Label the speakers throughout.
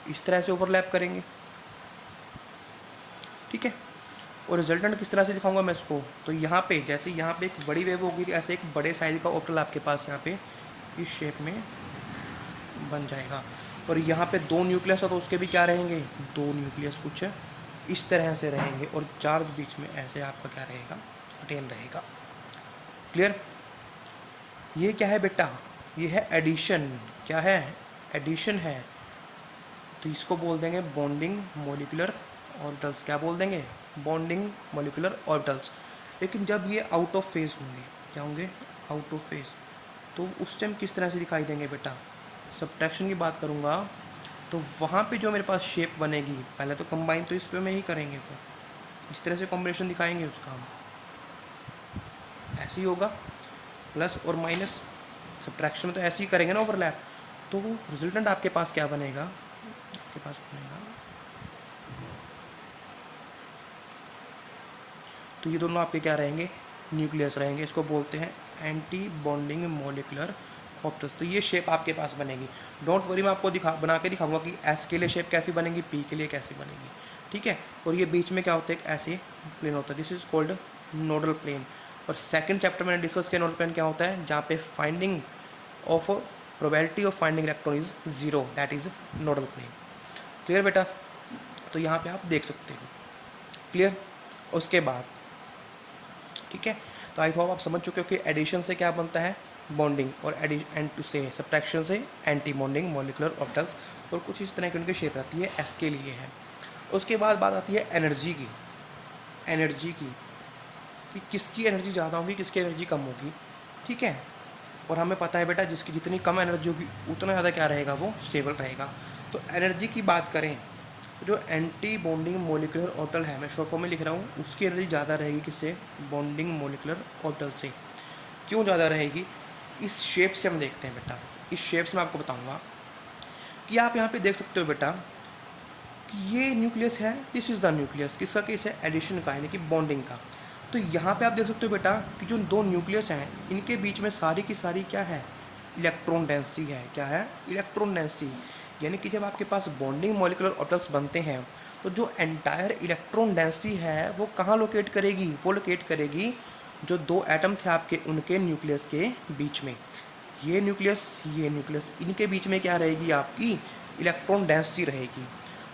Speaker 1: इस तरह से ओवरलैप करेंगे, ठीक है। और रिजल्टेंट किस तरह से दिखाऊंगा मैं इसको, तो यहाँ पे जैसे यहाँ पे एक बड़ी वेव होगी, ऐसे एक बड़े साइज का ऑप्टल आपके पास यहाँ पे इस शेप में बन जाएगा। और यहाँ पे दो न्यूक्लियस है तो उसके भी क्या रहेंगे, दो न्यूक्लियस कुछ इस तरह से रहेंगे, और चार्ज बीच में ऐसे आपका क्या रहेगा, अटेन रहेगा। क्लियर। ये क्या है बेटा, ये है एडिशन। क्या है, एडिशन है। तो इसको बोल देंगे बॉन्डिंग मॉलिक्यूलर ऑर्बिटल्स। क्या बोल देंगे, बॉन्डिंग मॉलिक्यूलर ऑर्बिटल्स। लेकिन जब ये आउट ऑफ फेज होंगे, क्या होंगे, आउट ऑफ फेज, तो उस टाइम किस तरह से दिखाई देंगे बेटा, सब्ट्रैक्शन की बात करूँगा तो वहाँ पे जो मेरे पास शेप बनेगी, पहले तो कंबाइन तो इस वे में ही करेंगे, फिर इस तरह से कॉम्बिनेशन दिखाएंगे उसका हम, ऐसे ही होगा प्लस और माइनस। सब्ट्रैक्शन में तो ऐसे ही करेंगे ना ओवरलैप, तो रिजल्टेंट आपके पास क्या बनेगा, आपके पास बनेगा, तो ये दोनों आपके क्या रहेंगे, न्यूक्लियस रहेंगे। इसको बोलते हैं एंटी बॉन्डिंग मॉलिक्यूलर ऑप्टल्स। तो ये शेप आपके पास बनेगी। डोंट वरी, मैं आपको बना के दिखाऊंगा कि एस के लिए शेप कैसी बनेगी, पी के लिए कैसी बनेगी, ठीक है। और ये बीच में क्या होता है, एक ऐसे प्लेन होता है, this is called nodal plane. और सेकंड चैप्टर मैंने डिस्कस किया नोडल प्लेन क्या होता है, जहाँ पे finding of probability of finding electron is zero, that is nodal plane. Clear बेटा, तो यहाँ पे आप देख सकते हो। क्लियर। उसके बाद ठीक है, तो आई होप आप समझ चुके हो कि एडिशन से क्या बनता है, बॉन्डिंग, और एंड से सब्ट्रैक्शन से एंटी बॉन्डिंग मॉलिक्यूलर ऑर्बिटल्स। और कुछ इस तरह की उनकी शेप रहती है, एस के लिए है। उसके बाद बात आती है एनर्जी की, एनर्जी की कि किसकी एनर्जी ज़्यादा होगी, किसकी एनर्जी कम होगी, ठीक है। और हमें पता है बेटा, जिसकी जितनी कम एनर्जी होगी उतना ज़्यादा क्या रहेगा, वो स्टेबल रहेगा। तो एनर्जी की बात करें, जो एंटी बॉन्डिंग मोलिकुलर ऑर्बिटल है, मैं शॉर्ट फॉर्म में लिख रहा हूँ, उसकी एनर्जी ज़्यादा रहेगी किससे, बॉन्डिंग मोलिकुलर ऑर्बिटल से। क्यों ज़्यादा रहेगी, इस शेप से हम देखते हैं बेटा। इस शेप से मैं आपको बताऊँगा कि आप यहाँ पे देख सकते हो बेटा कि ये न्यूक्लियस है, दिस इज़ द न्यूक्लियस, किसका केस है, एडिशन का, यानी कि बॉन्डिंग का। तो यहाँ पे आप देख सकते हो बेटा कि जो दो न्यूक्लियस हैं, इनके बीच में सारी की सारी क्या है, इलेक्ट्रॉन डेंसिटी है। क्या है, इलेक्ट्रॉन डेंसिटी। यानी कि जब आपके पास बॉन्डिंग मॉलिक्यूलर ऑर्बिटल्स बनते हैं, तो जो एंटायर इलेक्ट्रॉन डेंसिटी है वो कहाँ लोकेट करेगी, वो लोकेट करेगी जो दो एटम थे आपके, उनके न्यूक्लियस के बीच में। ये न्यूक्लियस, इनके बीच में क्या रहेगी, आपकी इलेक्ट्रॉन डेंसिटी रहेगी।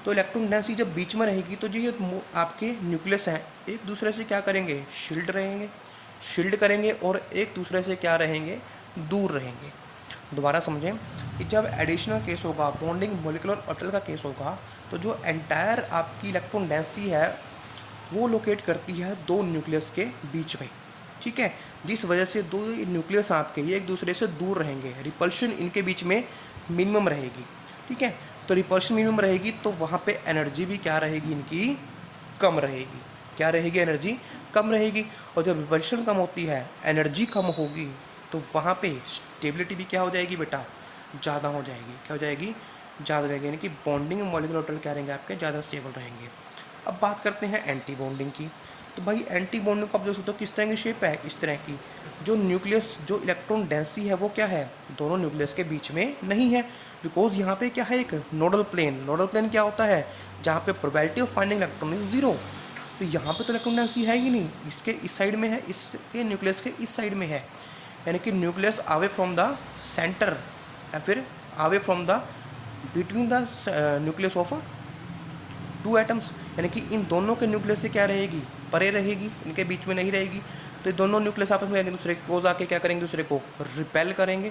Speaker 1: तो इलेक्ट्रॉन डेंसिटी जब बीच में रहेगी, तो जो ये आपके न्यूक्लियस हैं, एक दूसरे से क्या करेंगे, शील्ड करेंगे, और एक दूसरे से क्या रहेंगे, दूर रहेंगे। दोबारा समझें कि जब एडिशनल केस होगा, बॉन्डिंग मॉलिक्यूलर ऑर्बिटल का केस होगा, तो जो एंटायर आपकी इलेक्ट्रॉन डेंसिटी है वो लोकेट करती है दो न्यूक्लियस के बीच में, ठीक है। जिस वजह से दो न्यूक्लियस आपके ये एक दूसरे से दूर रहेंगे, रिपल्शन इनके बीच में मिनिमम रहेगी, ठीक है। तो रिपल्शन मिनिमम रहेगी, तो वहाँ पे एनर्जी भी क्या रहेगी, इनकी कम रहेगी। क्या रहेगी, एनर्जी कम रहेगी। और जब रिपल्शन कम होती है, एनर्जी कम होगी, तो वहाँ पे स्टेबिलिटी भी क्या हो जाएगी बेटा, ज़्यादा हो जाएगी। क्या हो जाएगी, ज़्यादा रहेगी, यानी कि बॉन्डिंग मॉलिक्यूलर ऑर्बिटल क्या रहेंगे आपके, ज़्यादा स्टेबल रहेंगे। अब बात करते हैं एंटी बॉन्डिंग की। तो भाई एंटी बॉन्डिंग को आप देख सकते हो किस तरह की शेप है, इस तरह की। जो न्यूक्लियस, जो इलेक्ट्रॉन डेंसिटी है वो क्या है, दोनों न्यूक्लियस के बीच में नहीं है, बिकॉज यहाँ पे क्या है, एक नोडल प्लेन। नोडल प्लेन क्या होता है, जहाँ पे probability of finding electron is zero. तो यहाँ पे तो इलेक्ट्रॉन डेंसिटी है ही नहीं, इसके इस साइड में है, इसके न्यूक्लियस के इस साइड में है। यानी कि nucleus away from the centre, या फिर away from the between the nucleus of two atoms, यानी कि इन दोनों के न्यूक्लियस से क्या रहेगी, परे रहेगी, इनके बीच में नहीं रहेगी। तो ये दोनों न्यूक्लियस आपस में एक दूसरे के क्लोज आके क्या करेंगे, दूसरे को रिपेल करेंगे,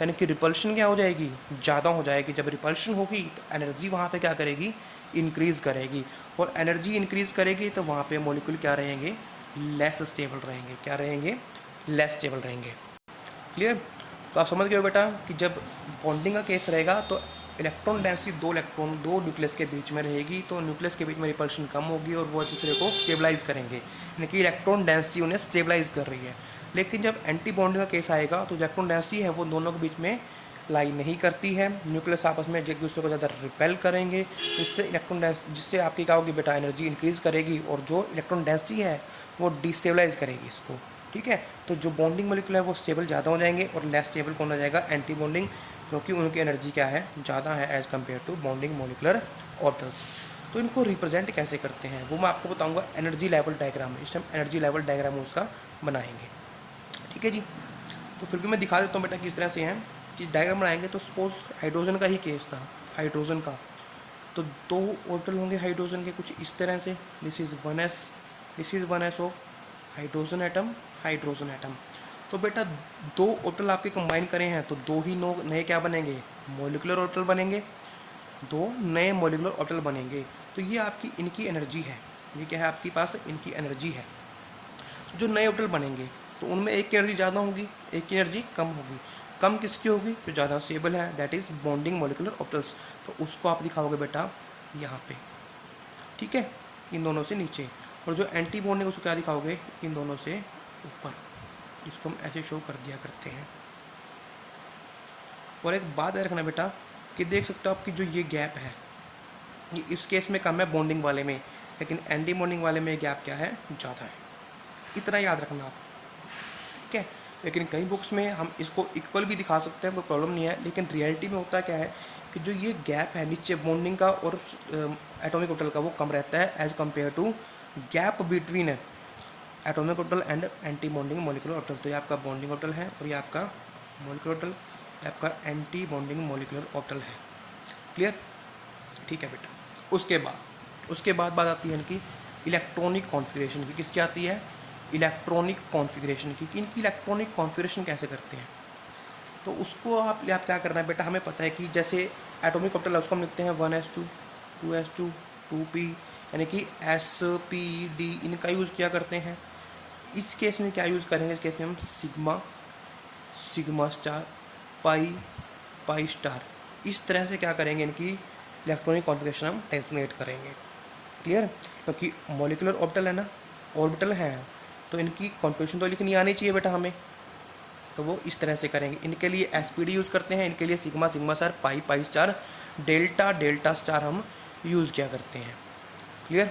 Speaker 1: यानी कि रिपल्शन क्या हो जाएगी, ज़्यादा हो जाएगी। जब रिपल्शन होगी तो एनर्जी वहाँ पे क्या करेगी, इंक्रीज़ करेगी। और एनर्जी इंक्रीज़ करेगी तो वहाँ पे मॉलिक्यूल क्या रहेंगे, लेस स्टेबल रहेंगे। क्या रहेंगे, लेस स्टेबल रहेंगे। क्लियर। तो आप समझ गए हो बेटा कि जब बॉन्डिंग का केस रहेगा तो इलेक्ट्रॉन डेंसिटी दो न्यूक्लियस के बीच में रहेगी, तो न्यूक्लियस के बीच में रिपल्शन कम होगी और वो एक दूसरे को स्टेबलाइज करेंगे, यानी कि इलेक्ट्रॉन डेंसिटी उन्हें स्टेबलाइज कर रही है। लेकिन जब एंटी बॉन्डिंग का केस आएगा तो इलेक्ट्रॉन डेंसिटी है वो दोनों के बीच में लाई नहीं करती है, न्यूक्लियस आपस में एक दूसरे को ज़्यादा रिपेल करेंगे, जिससे आपकी क्या होगी बेटा, एनर्जी इंक्रीज़ करेगी, और जो इलेक्ट्रॉन डेंसिटी है वो डिस्टेबलाइज करेगी इसको, ठीक है। तो जो बॉन्डिंग मॉलिक्यूल है वो स्टेबल ज़्यादा हो जाएंगे, और लेस स्टेबल कौन हो जाएगा, एंटी बॉन्डिंग क्योंकि उनकी एनर्जी क्या है, ज़्यादा है as compare to bonding molecular orbitals. तो इनको रिप्रेजेंट कैसे करते हैं वो मैं आपको बताऊंगा एनर्जी लेवल डायग्राम में। इस टाइम एनर्जी लेवल डायग्राम उसका बनाएंगे, ठीक है जी। तो फिर भी मैं दिखा देता हूँ बेटा किस तरह से हैं कि डायग्राम बनाएंगे। तो सपोज हाइड्रोजन का ही केस था, हाइड्रोजन का, तो दो ऑर्बिटल होंगे हाइड्रोजन के कुछ इस तरह से, this is 1s, this is 1s of hydrogen atom, hydrogen atom. तो बेटा दो ऑर्बिटल आपके कंबाइन करें हैं तो दो ही नए क्या बनेंगे, मोलिकुलर ऑर्बिटल बनेंगे, दो नए मोलिकुलर ऑर्बिटल बनेंगे। तो ये आपकी इनकी एनर्जी है, ये क्या है आपके पास इनकी एनर्जी है। जो नए ऑर्बिटल बनेंगे तो उनमें एक की एनर्जी ज़्यादा होगी, एक की एनर्जी कम होगी। कम किसकी होगी, जो ज़्यादा स्टेबल है, that is bonding molecular orbitals. तो उसको आप दिखाओगे बेटा यहाँ पे, ठीक है, इन दोनों से नीचे। और जो एंटी बॉन्डिंग उसको क्या दिखाओगे, इन दोनों से ऊपर, जिसको हम ऐसे शो कर दिया करते हैं। और एक बात याद रखना बेटा कि देख सकते हो आपकी जो ये गैप है, ये इस केस में कम है बॉन्डिंग वाले में, लेकिन एंटी बॉन्डिंग वाले में गैप क्या है, ज़्यादा है। इतना याद रखना आप, ठीक है। लेकिन कई बुक्स में हम इसको इक्वल भी दिखा सकते हैं, कोई प्रॉब्लम नहीं है, लेकिन रियलिटी में होता क्या है कि जो ये गैप है नीचे बॉन्डिंग का और एटॉमिक ऑर्बिटल का, वो कम रहता है as compare to gap between atomic orbital and anti bonding molecular orbital. तो ये आपका बॉन्डिंग ऑर्बिटल है और ये आपका मोलिकुलर ऑर्बिटल, ये आपका एंटी बॉन्डिंग मोलिकुलर ऑर्बिटल है। क्लियर, ठीक है बेटा। उसके बाद बात आती है इनकी इलेक्ट्रॉनिक कॉन्फ़िगरेशन की। किसकी आती है, इलेक्ट्रॉनिक कॉन्फ़िगरेशन की, कि इनकी इलेक्ट्रॉनिक कॉन्फ़िगरेशन कैसे करते हैं। तो उसको आप क्या करना है बेटा, हमें पता है कि जैसे एटॉमिक ऑर्बिटल है उसको हम लिखते हैं 1s2, 2s2, 2p, यानी कि sp d, इनका यूज़ किया करते हैं। इस केस में क्या यूज़ करेंगे, इस केस में हम sigma, sigma star, pi, pi star, इस तरह से क्या करेंगे, इनकी इलेक्ट्रॉनिक कॉन्फ़िगरेशन हम डेजिग्नेट करेंगे। क्लियर, क्योंकि मॉलिकुलर ऑर्बिटल है ना, ऑर्बिटल है, तो इनकी कॉन्फ़िगरेशन तो लिखनी आनी चाहिए बेटा हमें। तो वो इस तरह से करेंगे। इनके लिए एसपीडी यूज़ करते हैं, इनके लिए sigma, sigma star, pi, pi star, delta, delta star हम यूज़ किया करते हैं। क्लियर।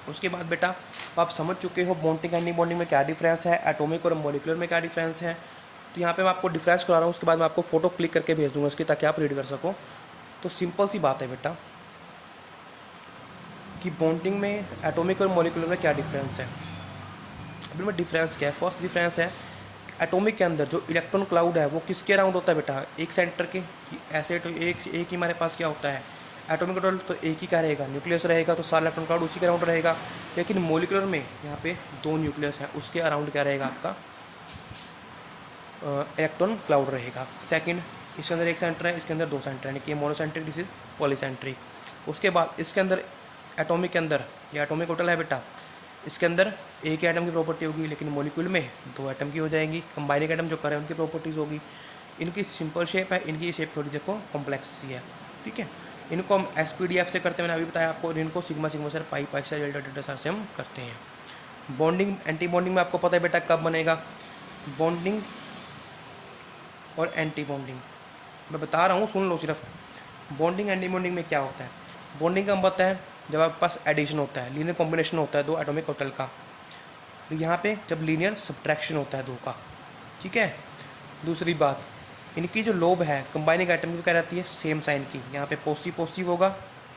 Speaker 1: उसके बाद बेटा आप समझ चुके हो बॉन्डिंग एंटी बॉन्डिंग में क्या डिफरेंस है, एटॉमिक और मोलिकुलर में क्या डिफरेंस है। तो यहाँ पे मैं आपको डिफरेंस करा रहा हूँ, उसके बाद मैं आपको फोटो क्लिक करके भेज दूंगा इसकी, ताकि आप रीड कर सको। तो सिंपल सी बात है बेटा कि बॉन्डिंग में एटॉमिक और मोलिकुलर में क्या डिफरेंस है। अभी में डिफरेंस क्या है, फर्स्ट डिफरेंस है एटॉमिक के अंदर जो इलेक्ट्रॉन क्लाउड है वो किसके अराउंड होता है बेटा, एक सेंटर के। ऐसे तो एक ही हमारे पास क्या होता है एटॉमिक ऑर्बिटल, तो एक ही क्या रहेगा, न्यूक्लियस रहेगा, तो सारा इलेक्ट्रॉन क्लाउड उसी के अराउंड रहेगा। लेकिन मोलिकुलर में यहाँ पे दो न्यूक्लियस हैं, उसके अराउंड क्या रहेगा आपका इलेक्ट्रॉन क्लाउड रहेगा। सेकंड, इसके अंदर एक सेंटर है, इसके अंदर दो सेंटर है, यानी कि मोनोसेंट्रिक, दिस इज पॉलीसेंट्रिक। उसके बाद इसके अंदर एटॉमिक के अंदर, ये एटॉमिक ऑर्बिटल है बेटा, इसके अंदर एक ही एटम की प्रॉपर्टी होगी, लेकिन मॉलिक्यूल में दो एटम की हो जाएंगी। कंबाइनिंग एटम जो करें उनकी प्रॉपर्टीज़ होगी। इनकी सिंपल शेप है, इनकी शेप थोड़ी देखो कॉम्प्लेक्स सी है, ठीक है। इनको हम SPDF से करते हैं, मैंने अभी बताया आपको, और इनको सिग्मा, सिग्मा सर, पाई, पाई सर, डेल्टा, डेल्टा सर से हम करते हैं। बॉन्डिंग एंटी बॉन्डिंग में आपको पता है बेटा कब बनेगा, बॉन्डिंग और एंटी बॉन्डिंग मैं बता रहा हूँ, सुन लो सिर्फ। बॉन्डिंग एंटी बॉन्डिंग में क्या होता है, बॉन्डिंग का मतलब है जब आपके पास एडिशन होता है, लीनियर कॉम्बिनेशन होता है दो एटॉमिक ऑर्बिटल का। तो यहाँ पे जब लीनियर सब्ट्रैक्शन होता है दो का, ठीक है। दूसरी बात, इनकी जो लोब है कंबाइनिंग आइटम की क्या रहती है, सेम साइन की। यहाँ पे पॉजिटिव पॉजिटिव होगा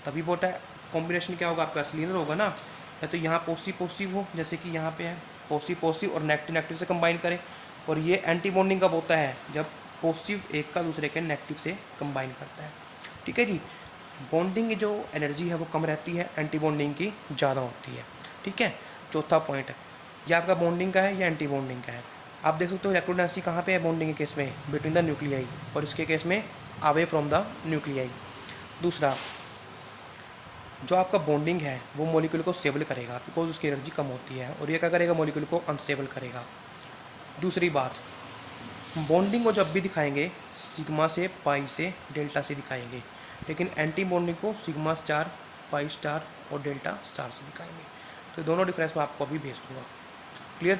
Speaker 1: तभी बोटा है, कॉम्बिनेशन क्या होगा आपका, लीनियर होगा ना। या तो यहाँ पॉजिटिव पॉजिटिव हो, जैसे कि यहाँ पे है पॉजिटिव पॉजिटिव और नेगेटिव नेगेटिव से कंबाइन करें। और ये एंटी बॉन्डिंग कब होता है, जब पॉजिटिव एक का दूसरे के नेगेटिव से कंबाइन करता है, ठीक है जी। बॉन्डिंग की जो एनर्जी है वो कम रहती है, एंटी बॉन्डिंग की ज़्यादा होती है, ठीक है। चौथा पॉइंट है, ये आपका बॉन्डिंग का है या एंटी बॉन्डिंग का है। आप देख सकते हो इलेक्ट्रॉन डेंसिटी कहाँ पे है बॉन्डिंग के केस में, बिटवीन द न्यूक्लियाई, और इसके केस में अवे फ्रॉम द न्यूक्लियाई। दूसरा, जो आपका बॉन्डिंग है वो मॉलिक्यूल को स्टेबल करेगा, बिकॉज उसकी एनर्जी कम होती है, और ये क्या करेगा, मॉलिक्यूल को अनस्टेबल करेगा। दूसरी बात, बॉन्डिंग को जब भी दिखाएंगे सिग्मा से, पाई से, डेल्टा से दिखाएंगे, लेकिन एंटी बॉन्डिंग को सिग्मा स्टार, पाई स्टार और डेल्टा स्टार से दिखाएंगे। तो दोनों डिफरेंस मैं आपको अभी भेज दूँगा। क्लियर।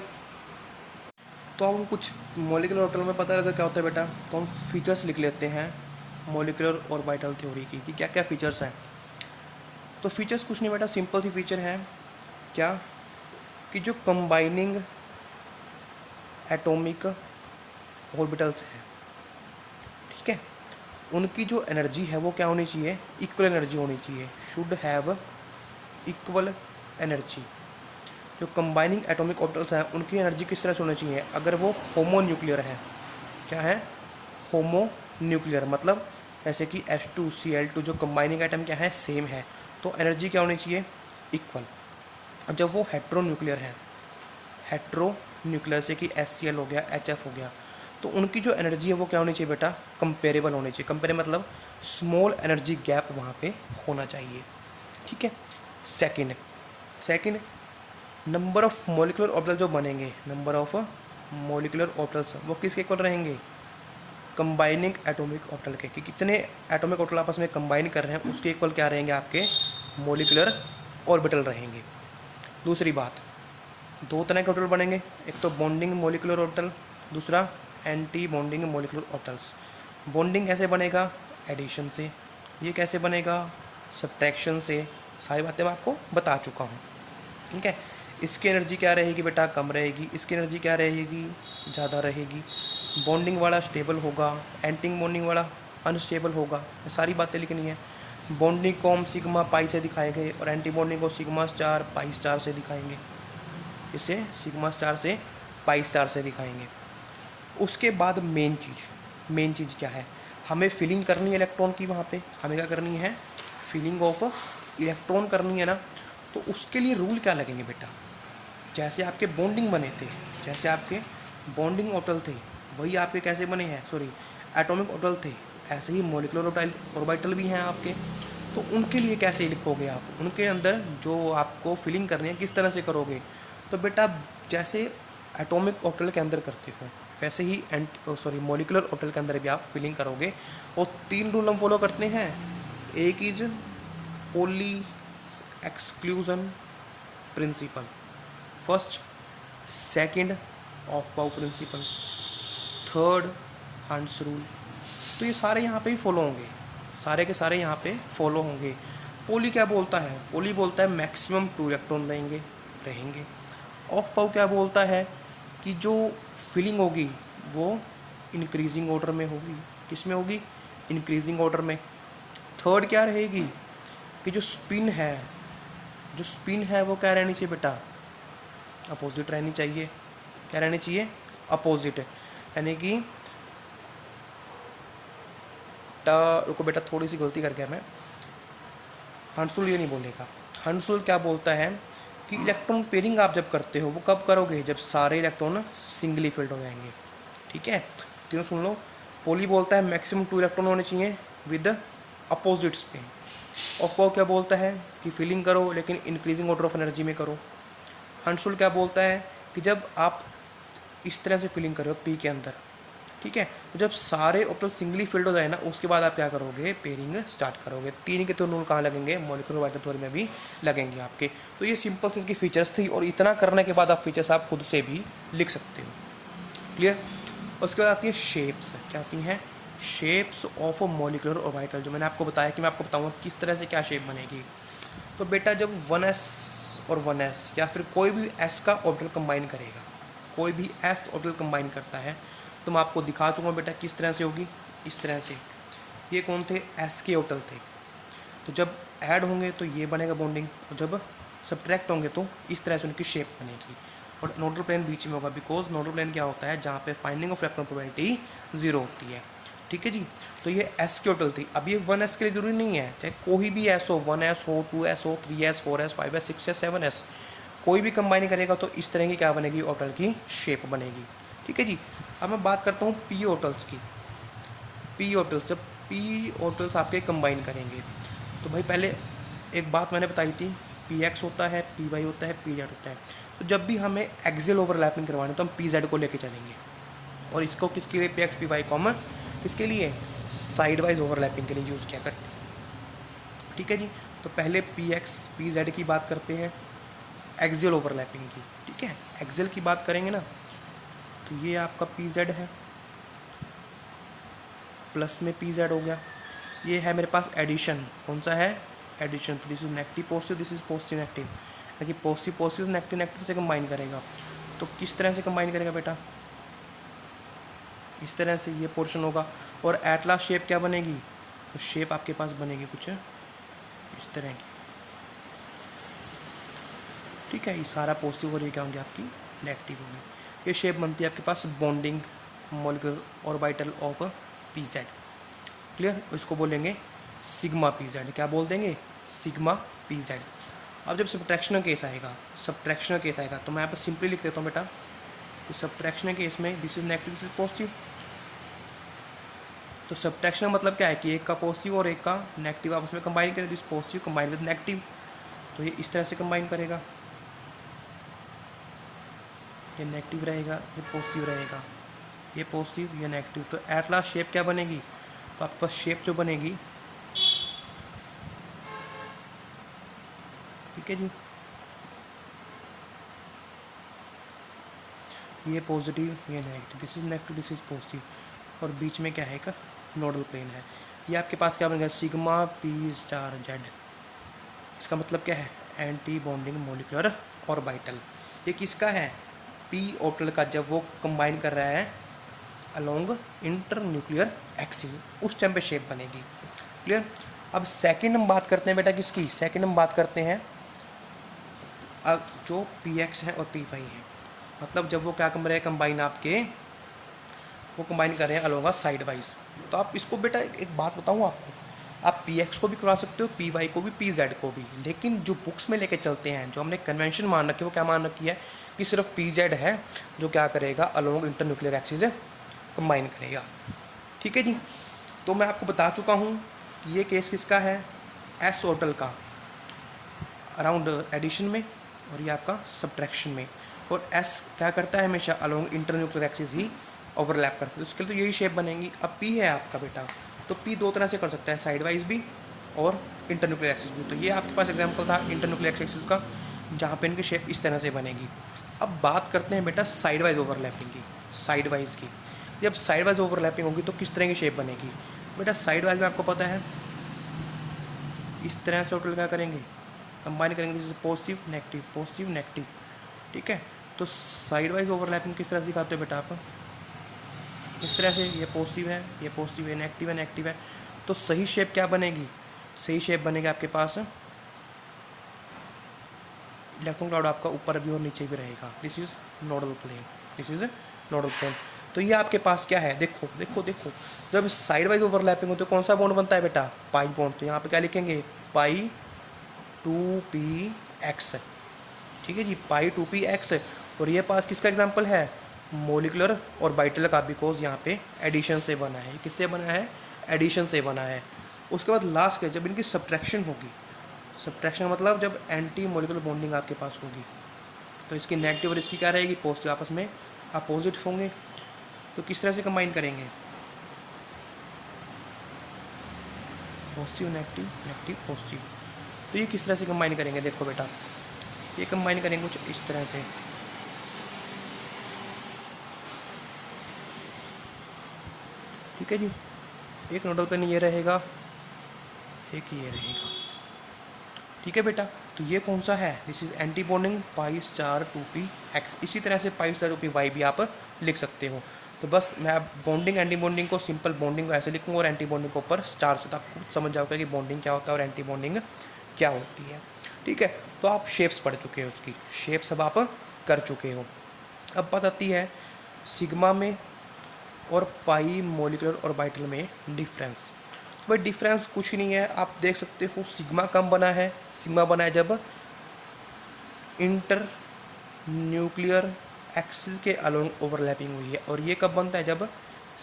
Speaker 1: तो हम कुछ मॉलिक्यूलर ऑर्बिटल में पता लगा क्या होता है बेटा, तो हम फीचर्स लिख लेते हैं मॉलिक्यूलर ऑर्बिटल थ्योरी की, कि क्या क्या फीचर्स हैं। तो फीचर्स कुछ नहीं बेटा, सिंपल सी फीचर है क्या, कि जो कंबाइनिंग एटॉमिक ऑर्बिटल्स हैं, ठीक है, उनकी जो एनर्जी है वो क्या होनी चाहिए, इक्वल एनर्जी होनी चाहिए, शुड हैव इक्वल एनर्जी। जो कंबाइनिंग एटॉमिक ऑर्बिटल्स हैं उनकी एनर्जी किस तरह से होनी चाहिए, अगर वो होमो न्यूक्लियर है, क्या है, होमो न्यूक्लियर, मतलब जैसे कि H2Cl2 जो कंबाइनिंग एटम क्या है, सेम है, तो एनर्जी क्या होनी चाहिए, इक्वल। और जब वो हेट्रो न्यूक्लियर है, हेट्रो न्यूक्लियर से कि HCl हो गया, HF हो गया, तो उनकी जो एनर्जी है वो क्या होनी चाहिए बेटा, कंपेरेबल होनी चाहिए। कंपेरेबल मतलब स्मॉल एनर्जी गैप वहाँ पे होना चाहिए, ठीक है। Second second number of molecular orbital जो बनेंगे, नंबर ऑफ मॉलिक्यूलर ऑर्बिटल्स वो किसके इक्वल रहेंगे, कंबाइनिंग एटॉमिक ऑर्बिटल के, कि कितने एटॉमिक ऑर्बिटल आपस में कंबाइन कर रहे हैं उसके इक्वल क्या रहेंगे, आपके मॉलिक्यूलर ऑर्बिटल रहेंगे। दूसरी बात, दो तरह के ऑर्बिटल बनेंगे, एक तो बॉन्डिंग मॉलिक्यूलर ऑर्बिटल, दूसरा anti bonding molecular orbitals. Bonding कैसे बनेगा, एडिशन से, ये कैसे बनेगा, सब्ट्रैक्शन से, सारी बातें मैं आपको बता चुका हूँ, ठीक है। इसकी एनर्जी क्या रहेगी बेटा, कम रहेगी, इसकी एनर्जी क्या रहेगी, ज़्यादा रहेगी। बॉन्डिंग वाला स्टेबल होगा, एंटी बॉन्डिंग वाला अनस्टेबल होगा, ये सारी बातें लिखनी है। बॉन्डिंग को हम सिग्मा पाई से दिखाएंगे और एंटी बॉन्डिंग को सिग्मा स्टार पाई स्टार से दिखाएंगे, इसे सिग्मा स्टार से पाई स्टार से दिखाएंगे। उसके बाद मेन चीज़ क्या है, हमें फिलिंग करनी है इलेक्ट्रॉन की, वहाँ पे हमें क्या करनी है, फिलिंग ऑफ इलेक्ट्रॉन करनी है ना। तो उसके लिए रूल क्या लगेंगे बेटा, जैसे आपके बॉन्डिंग बने थे, जैसे आपके बॉन्डिंग ऑर्बिटल थे वही आपके कैसे बने हैं, सॉरी एटॉमिक ऑर्बिटल थे, ऐसे ही मॉलिक्यूलर ऑर्बिटल भी हैं आपके। तो उनके लिए कैसे लिखोगे आप, उनके अंदर जो आपको फिलिंग करनी है किस तरह से करोगे, तो बेटा जैसे एटॉमिक ऑर्बिटल के अंदर करते हो वैसे ही मॉलिक्यूलर ऑर्बिटल के अंदर भी आप फिलिंग करोगे। और 3 रूल हम फॉलो करते हैं, एक is Pauli exclusion principle, first, second Aufbau principle, third Hund's rule. तो ये सारे यहाँ पे ही फॉलो होंगे, सारे के सारे यहाँ पे फॉलो होंगे। पोली क्या बोलता है, पोली बोलता है मैक्सिमम 2 इलेक्ट्रॉन रहेंगे। ऑफ बाउ क्या बोलता है कि जो फिलिंग होगी वो इंक्रीजिंग ऑर्डर में होगी, किस में होगी, इंक्रीजिंग ऑर्डर में। थर्ड क्या रहेगी कि जो स्पिन है वो क्या रहनी चाहिए बेटा, अपोजिट रहनी चाहिए, क्या रहनी चाहिए, अपोजिट, यानी कि रुको बेटा थोड़ी सी गलती कर गया मैं, हंसुल ये नहीं बोलेगा। हंसुल क्या बोलता है कि इलेक्ट्रॉन पेयरिंग आप जब करते हो वो कब करोगे, जब सारे इलेक्ट्रॉन सिंगली फिल्ड हो जाएंगे, ठीक है। तीनों सुन लो। पोली बोलता है मैक्सिमम 2 इलेक्ट्रॉन होने चाहिए विद अपोजिट स्पिन। ऑफ बाउ क्या बोलता है कि फिलिंग करो लेकिन इंक्रीजिंग ऑर्डर ऑफ एनर्जी में करो। हंसुल क्या बोलता है कि जब आप इस तरह से फिलिंग करो पी के अंदर, ठीक है, तो जब सारे ऑर्बिटल सिंगली फिल्ड हो जाए ना उसके बाद आप क्या करोगे, पेयरिंग स्टार्ट करोगे। 3 के तो रूल कहाँ लगेंगे, मॉलिक्यूलर ऑर्बिटल थ्योरी में भी लगेंगे आपके। तो ये सिंपल से इसकी फीचर्स थी और इतना करने के बाद आप फीचर्स आप खुद से भी लिख सकते हो, क्लियर। उसके बाद आती है शेप्स, क्या आती हैं, शेप्स ऑफ मॉलिक्यूलर ऑर्बिटल, जो मैंने आपको बताया कि मैं आपको बताऊँगा किस तरह से क्या शेप बनेगी। तो बेटा जब 1s और 1s या फिर कोई भी s का ऑर्बिटल कंबाइन करेगा, कोई भी s ऑर्बिटल कंबाइन करता है तो मैं आपको दिखा चुका बेटा किस तरह से होगी, इस तरह से। ये कौन थे, s के ऑर्बिटल थे, तो जब ऐड होंगे तो ये बनेगा बॉन्डिंग, और जब सब्ट्रैक्ट होंगे तो इस तरह से उनकी शेप बनेगी। और नोडल प्लेन बीच में होगा, बिकॉज नोडल प्लेन क्या होता है, जहाँ पे फाइंडिंग ऑफ इलेक्ट्रॉन प्रोबेबिलिटी 0 होती है, ठीक है जी। तो ये s की ऑर्बिटल थी। अब ये 1s के लिए जरूरी नहीं है, चाहे कोई भी s हो, 1s हो, 2s हो, 3s, 4s, 5s, 6s, 7s, कोई भी कंबाइन करेगा तो इस तरह की क्या बनेगी, ऑर्बिटल की शेप बनेगी, ठीक है जी। अब मैं बात करता हूँ p ऑर्बिटल्स की। p ऑर्बिटल्स, जब p ऑर्बिटल्स आपके कंबाइन करेंगे तो भाई पहले एक बात मैंने बताई थी, px होता है, py होता है, pz होता है। तो जब भी हमें एक्सियल ओवरलैपिंग करवानी तो हम pz को लेके चलेंगे, और इसको किसके लिए, px py कॉमन किसके लिए, साइड वाइज ओवरलैपिंग के लिए यूज़ किया करते हैं, ठीक है जी। तो पहले px pz की बात करते हैं एक्सियल ओवरलैपिंग की, ठीक है। एक्सियल की बात करेंगे ना तो ये आपका pz है, प्लस में pz हो गया। ये है मेरे पास एडिशन, कौन सा है, एडिशन। तो this is negative positive, this is positive negative, यानी पॉजिटिव पॉजिटिव नेगेटिव नेगेटिव से कंबाइन करेगा। तो किस तरह से कंबाइन करेगा बेटा, इस तरह से ये पोर्शन होगा। और एट लास्ट शेप क्या बनेगी, तो शेप आपके पास बनेगी कुछ इस तरह की, ठीक है। ये सारा पॉजिटिव और ये क्या होंगे आपकी नेगेटिव होंगी। ये शेप बनती है आपके पास bonding molecular orbital of PZ. Clear, इसको बोलेंगे सिग्मा पीजेड। क्या बोल देंगे, सिग्मा पीजेड। अब जब सब्ट्रैक्शनल केस आएगा, सब्ट्रैक्शनल केस आएगा तो मैं यहाँ पर सिंपली लिख देता हूँ बेटा, सब्ट्रैक्शनल केस में this is negative this is positive. तो सब्ट्रैक्शन मतलब क्या है कि एक का पॉजिटिव और एक का नेगेटिव आपस में कंबाइन करें, this positive combine with negative. तो ये इस तरह से कंबाइन करेगा, ये नेगेटिव रहेगा, ये पॉजिटिव रहेगा, ये पॉजिटिव, ये नेगेटिव। तो एट लास्ट शेप क्या बनेगी, तो आपके पास शेप जो बनेगी, ठीक है जी, ये पॉजिटिव ये negative, this is negative this is positive, और बीच में क्या है का नोडल प्लेन है। ये आपके पास क्या बनेगा, सिग्मा पी स्टार जेड। इसका मतलब क्या है, एंटी बॉन्डिंग मॉलिक्यूलर ऑर्बिटल। ये किसका है, पी ऑर्बिटल का, जब वो कंबाइन कर रहा है अलोंग इंटर न्यूक्लियर एक्सिस, उस टाइम पे शेप बनेगी। क्लियर। अब सेकंड हम बात करते हैं बेटा किसकी, सेकंड हम बात करते हैं अब जो पी एक्स है और पी वाई है, मतलब जब वो क्या कर रहे हैं कंबाइन आपके, वो कंबाइन कर रहे हैं अलोंग साइड वाइज। तो आप इसको बेटा एक बात बताऊँ आपको, आप पी एक्स को भी करवा सकते हो, पी वाई को भी, पी जेड को भी, लेकिन जो बुक्स में लेके चलते हैं, जो हमने कन्वेंशन मान रखी है, वो क्या मान रखी है कि सिर्फ पी जेड है जो क्या करेगा along inter nuclear axis combine करेगा। ठीक है जी। तो मैं आपको बता चुका हूँ कि ये केस किसका है, एस ऑर्बिटल का अराउंड एडिशन में, और ये आपका सब्ट्रैक्शन में। और एस क्या करता है हमेशा अलोंग इंटर न्यूक्लियर एक्सिस ही ओवरलैप करता है, तो उसके लिए तो यही शेप बनेगी। अब पी है आपका बेटा, तो पी दो तरह से कर सकता है, साइड वाइज भी और इंटर न्यूक्लियर एक्सिस भी। तो ये आपके पास एग्जांपल था इंटर न्यूक्लियर एक्सिस का, जहाँ पे इनकी शेप इस तरह से बनेगी। अब बात करते हैं बेटा साइड वाइज ओवरलैपिंग की, साइड वाइज की। जब साइड वाइज ओवरलैपिंग होगी तो किस तरह की शेप बनेगी बेटा, साइड वाइज में आपको पता है इस तरह से टोटल क्या करेंगे, कंबाइन करेंगे, जैसे पॉजिटिव नेगेटिव, ठीक है। तो साइड वाइज ओवरलैपिंग किस तरह से दिखाते हो बेटा आप, इस तरह से, ये पॉजिटिव है, ये पॉजिटिव है, नेगेटिव है। तो सही शेप क्या बनेगी, सही शेप बनेगा आपके पास इलेक्ट्रॉन क्लाउड आपका ऊपर भी और नीचे भी रहेगा, this is nodal plane, this is nodal plane. तो ये आपके पास क्या है, देखो देखो देखो, जब साइड वाइज ओवरलैपिंग होती है कौन सा बॉन्ड बनता है बेटा, पाई बॉन्ड। तो यहाँ पे क्या लिखेंगे, पाई 2p(x), ठीक है जी, पाई 2p(x). और ये पास किसका एग्जाम्पल है, मोलिकुलर ऑर्बिटल का, बिकॉज यहाँ पे एडिशन से बना है। किससे बना है, एडिशन से बना है। उसके बाद लास्ट के जब इनकी सब्ट्रैक्शन होगी, सब्ट्रैक्शन मतलब जब एंटी मोलिकुलर बॉन्डिंग आपके पास होगी, तो इसकी नेगेटिव और इसकी क्या रहेगी, पॉजिटिव, आपस में अपोजिट होंगे। तो किस तरह से कंबाइन करेंगे, पॉजिटिव नेगेटिव पॉजिटिव। तो ये किस तरह से कंबाइन करेंगे, देखो बेटा, ये कंबाइन करेंगे कुछ इस तरह से, ठीक है जी। एक नोडल पेन ये रहेगा, एक ये रहेगा, ठीक है बेटा। तो ये कौन सा है, this is anti bonding pi star 2p(x). इसी तरह से पाई स्टार 2p(y) भी आप लिख सकते हो। तो बस मैं बॉन्डिंग एंटी बॉन्डिंग को, सिंपल बॉन्डिंग को ऐसे लिखूँगा और एंटी बॉन्डिंग को ऊपर स्टार से, तो आपको खुद समझ जाओगे कि बॉन्डिंग क्या होता है और एंटी बॉन्डिंग क्या होती है, ठीक है। तो आप शेप्स पढ़ चुके हो, उसकी शेप्स अब आप कर चुके हो। अब बात आती है सिग्मा में और पाई मोलिकुलर ऑर्बिटल में डिफरेंस। तो भाई डिफरेंस कुछ ही नहीं है, आप देख सकते हो सिग्मा कब बना है, सिग्मा बना है जब इंटर न्यूक्लियर एक्सिस के अलोंग ओवरलैपिंग हुई है। और ये कब बनता है, जब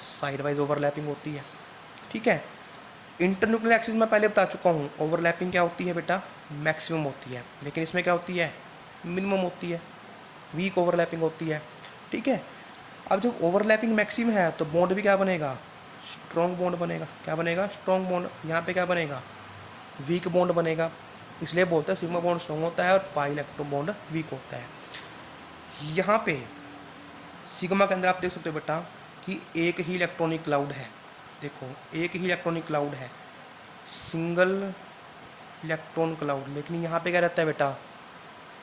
Speaker 1: साइड वाइज ओवरलैपिंग होती है, ठीक है। इंटर न्यूक्लियर एक्सिस मैं पहले बता चुका हूँ, ओवरलैपिंग क्या होती है बेटा, मैक्सिमम होती है, लेकिन इसमें क्या होती है, मिनिमम होती है, वीक ओवरलैपिंग होती है, ठीक है। अब जब ओवरलैपिंग मैक्सिमम है तो बॉन्ड भी क्या बनेगा, स्ट्रॉन्ग बॉन्ड बनेगा। क्या बनेगा, स्ट्रॉन्ग बॉन्ड। यहाँ पे क्या बनेगा, वीक बॉन्ड बनेगा। इसलिए बोलते हैं सिग्मा बॉन्ड स्ट्रॉन्ग होता है और पाई इलेक्ट्रॉन बॉन्ड वीक होता है। यहाँ पे सिग्मा के अंदर आप देख सकते हो बेटा कि एक ही इलेक्ट्रॉनिक क्लाउड है, देखो एक ही इलेक्ट्रॉनिक क्लाउड है, सिंगल इलेक्ट्रॉन क्लाउड। लेकिन यहाँ पे क्या रहता है बेटा,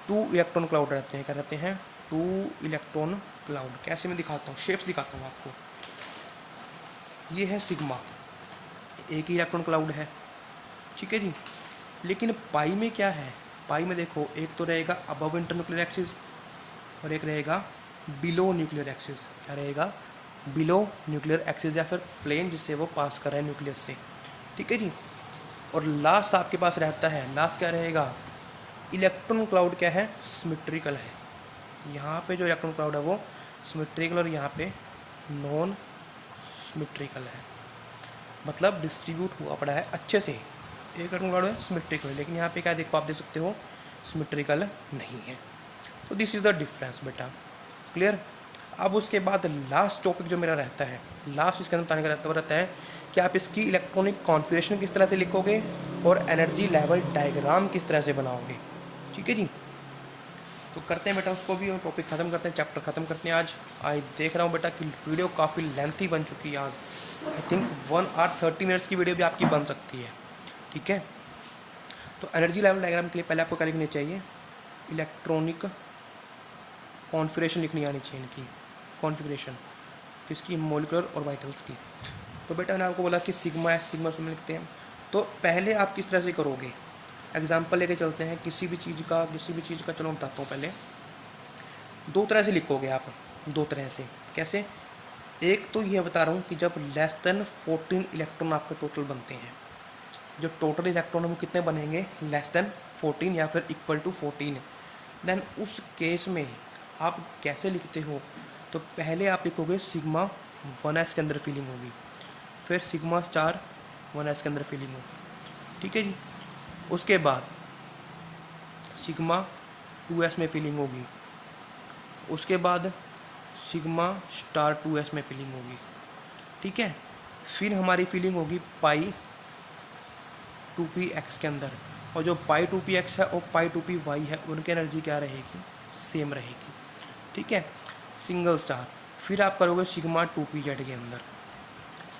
Speaker 1: 2 इलेक्ट्रॉन क्लाउड रहते हैं। क्या रहते हैं, 2 इलेक्ट्रॉन क्लाउड। कैसे मैं दिखाता हूँ, शेप्स दिखाता हूँ आपको। ये है सिग्मा, एक ही इलेक्ट्रॉन क्लाउड है, ठीक है जी। लेकिन पाई में क्या है, पाई में देखो एक तो रहेगा अबव इंटरन्यूक्लियर एक्सिस और एक रहेगा बिलो न्यूक्लियर एक्सिस। क्या रहेगा, बिलो न्यूक्लियर एक्सिस या फिर प्लेन जिससे वो पास कर रहा है न्यूक्लियस से, ठीक है जी। और लास्ट आपके पास रहता है, लास्ट क्या रहेगा, इलेक्ट्रॉन क्लाउड क्या है, सिमेट्रिकल है। यहाँ पे जो इलेक्ट्रॉन क्लाउड है वो सिमेट्रिकल और यहाँ पे नॉन सिमेट्रिकल है, मतलब डिस्ट्रीब्यूट हुआ पड़ा है अच्छे से। एक इलेक्ट्रॉन क्लाउड है सिमेट्रिकल, लेकिन यहाँ पे क्या देखो, आप देख सकते हो सिमेट्रिकल नहीं है। तो दिस इज़ द डिफरेंस बेटा, क्लियर। अब उसके बाद लास्ट टॉपिक जो मेरा रहता है, लास्ट इसके अंदर बताने का रहता है कि आप इसकी इलेक्ट्रॉनिक कॉन्फ़िगरेशन किस तरह से लिखोगे और एनर्जी लेवल डायग्राम किस तरह से बनाओगे, ठीक है जी। तो करते हैं बेटा उसको भी, और टॉपिक ख़त्म करते हैं, चैप्टर ख़त्म करते हैं आज देख रहा हूँ बेटा कि वीडियो काफ़ी लेंथी बन चुकी है आज। आई थिंक 1 आवर 30 मिनट्स की वीडियो भी आपकी बन सकती है, ठीक है। तो एनर्जी लेवल डायग्राम के लिए पहले आपको क्या लिखनी चाहिए, इलेक्ट्रॉनिक कॉन्फ़िगरेशन लिखनी आनी चाहिए, इनकी कॉन्फ़िगरेशन किसकी, मॉलिक्यूलर ऑर्बिटल्स की। तो बेटा मैंने आपको बोला कि सिग्मा एस सिग्मा में लिखते हैं। तो पहले आप किस तरह से करोगे, एग्जाम्पल लेके चलते हैं किसी भी चीज़ का चलो मैं बताता हूँ। पहले दो तरह से लिखोगे आप, दो तरह से कैसे, एक तो ये बता रहा हूँ कि जब लेस देन 14 इलेक्ट्रॉन आपके टोटल बनते हैं, जो टोटल इलेक्ट्रॉन है वो कितने बनेंगे, लेस देन 14 या फिर इक्वल टू 14, देन उस केस में आप कैसे लिखते हो। तो पहले आप लिखोगे सिग्मा 1s के अंदर फीलिंग होगी, फिर सिग्मा स्टार 1s के अंदर फीलिंग होगी, ठीक है जी। उसके बाद सिग्मा 2s में फीलिंग होगी, उसके बाद सिग्मा स्टार 2s में फीलिंग होगी, ठीक है। फिर हमारी फीलिंग होगी पाई 2px के अंदर, और जो पाई 2px है और पाई 2py है उनकी एनर्जी क्या रहेगी, सेम रहेगी, ठीक है, सिंगल स्टार। फिर आप करोगे सिग्मा 2pz के अंदर,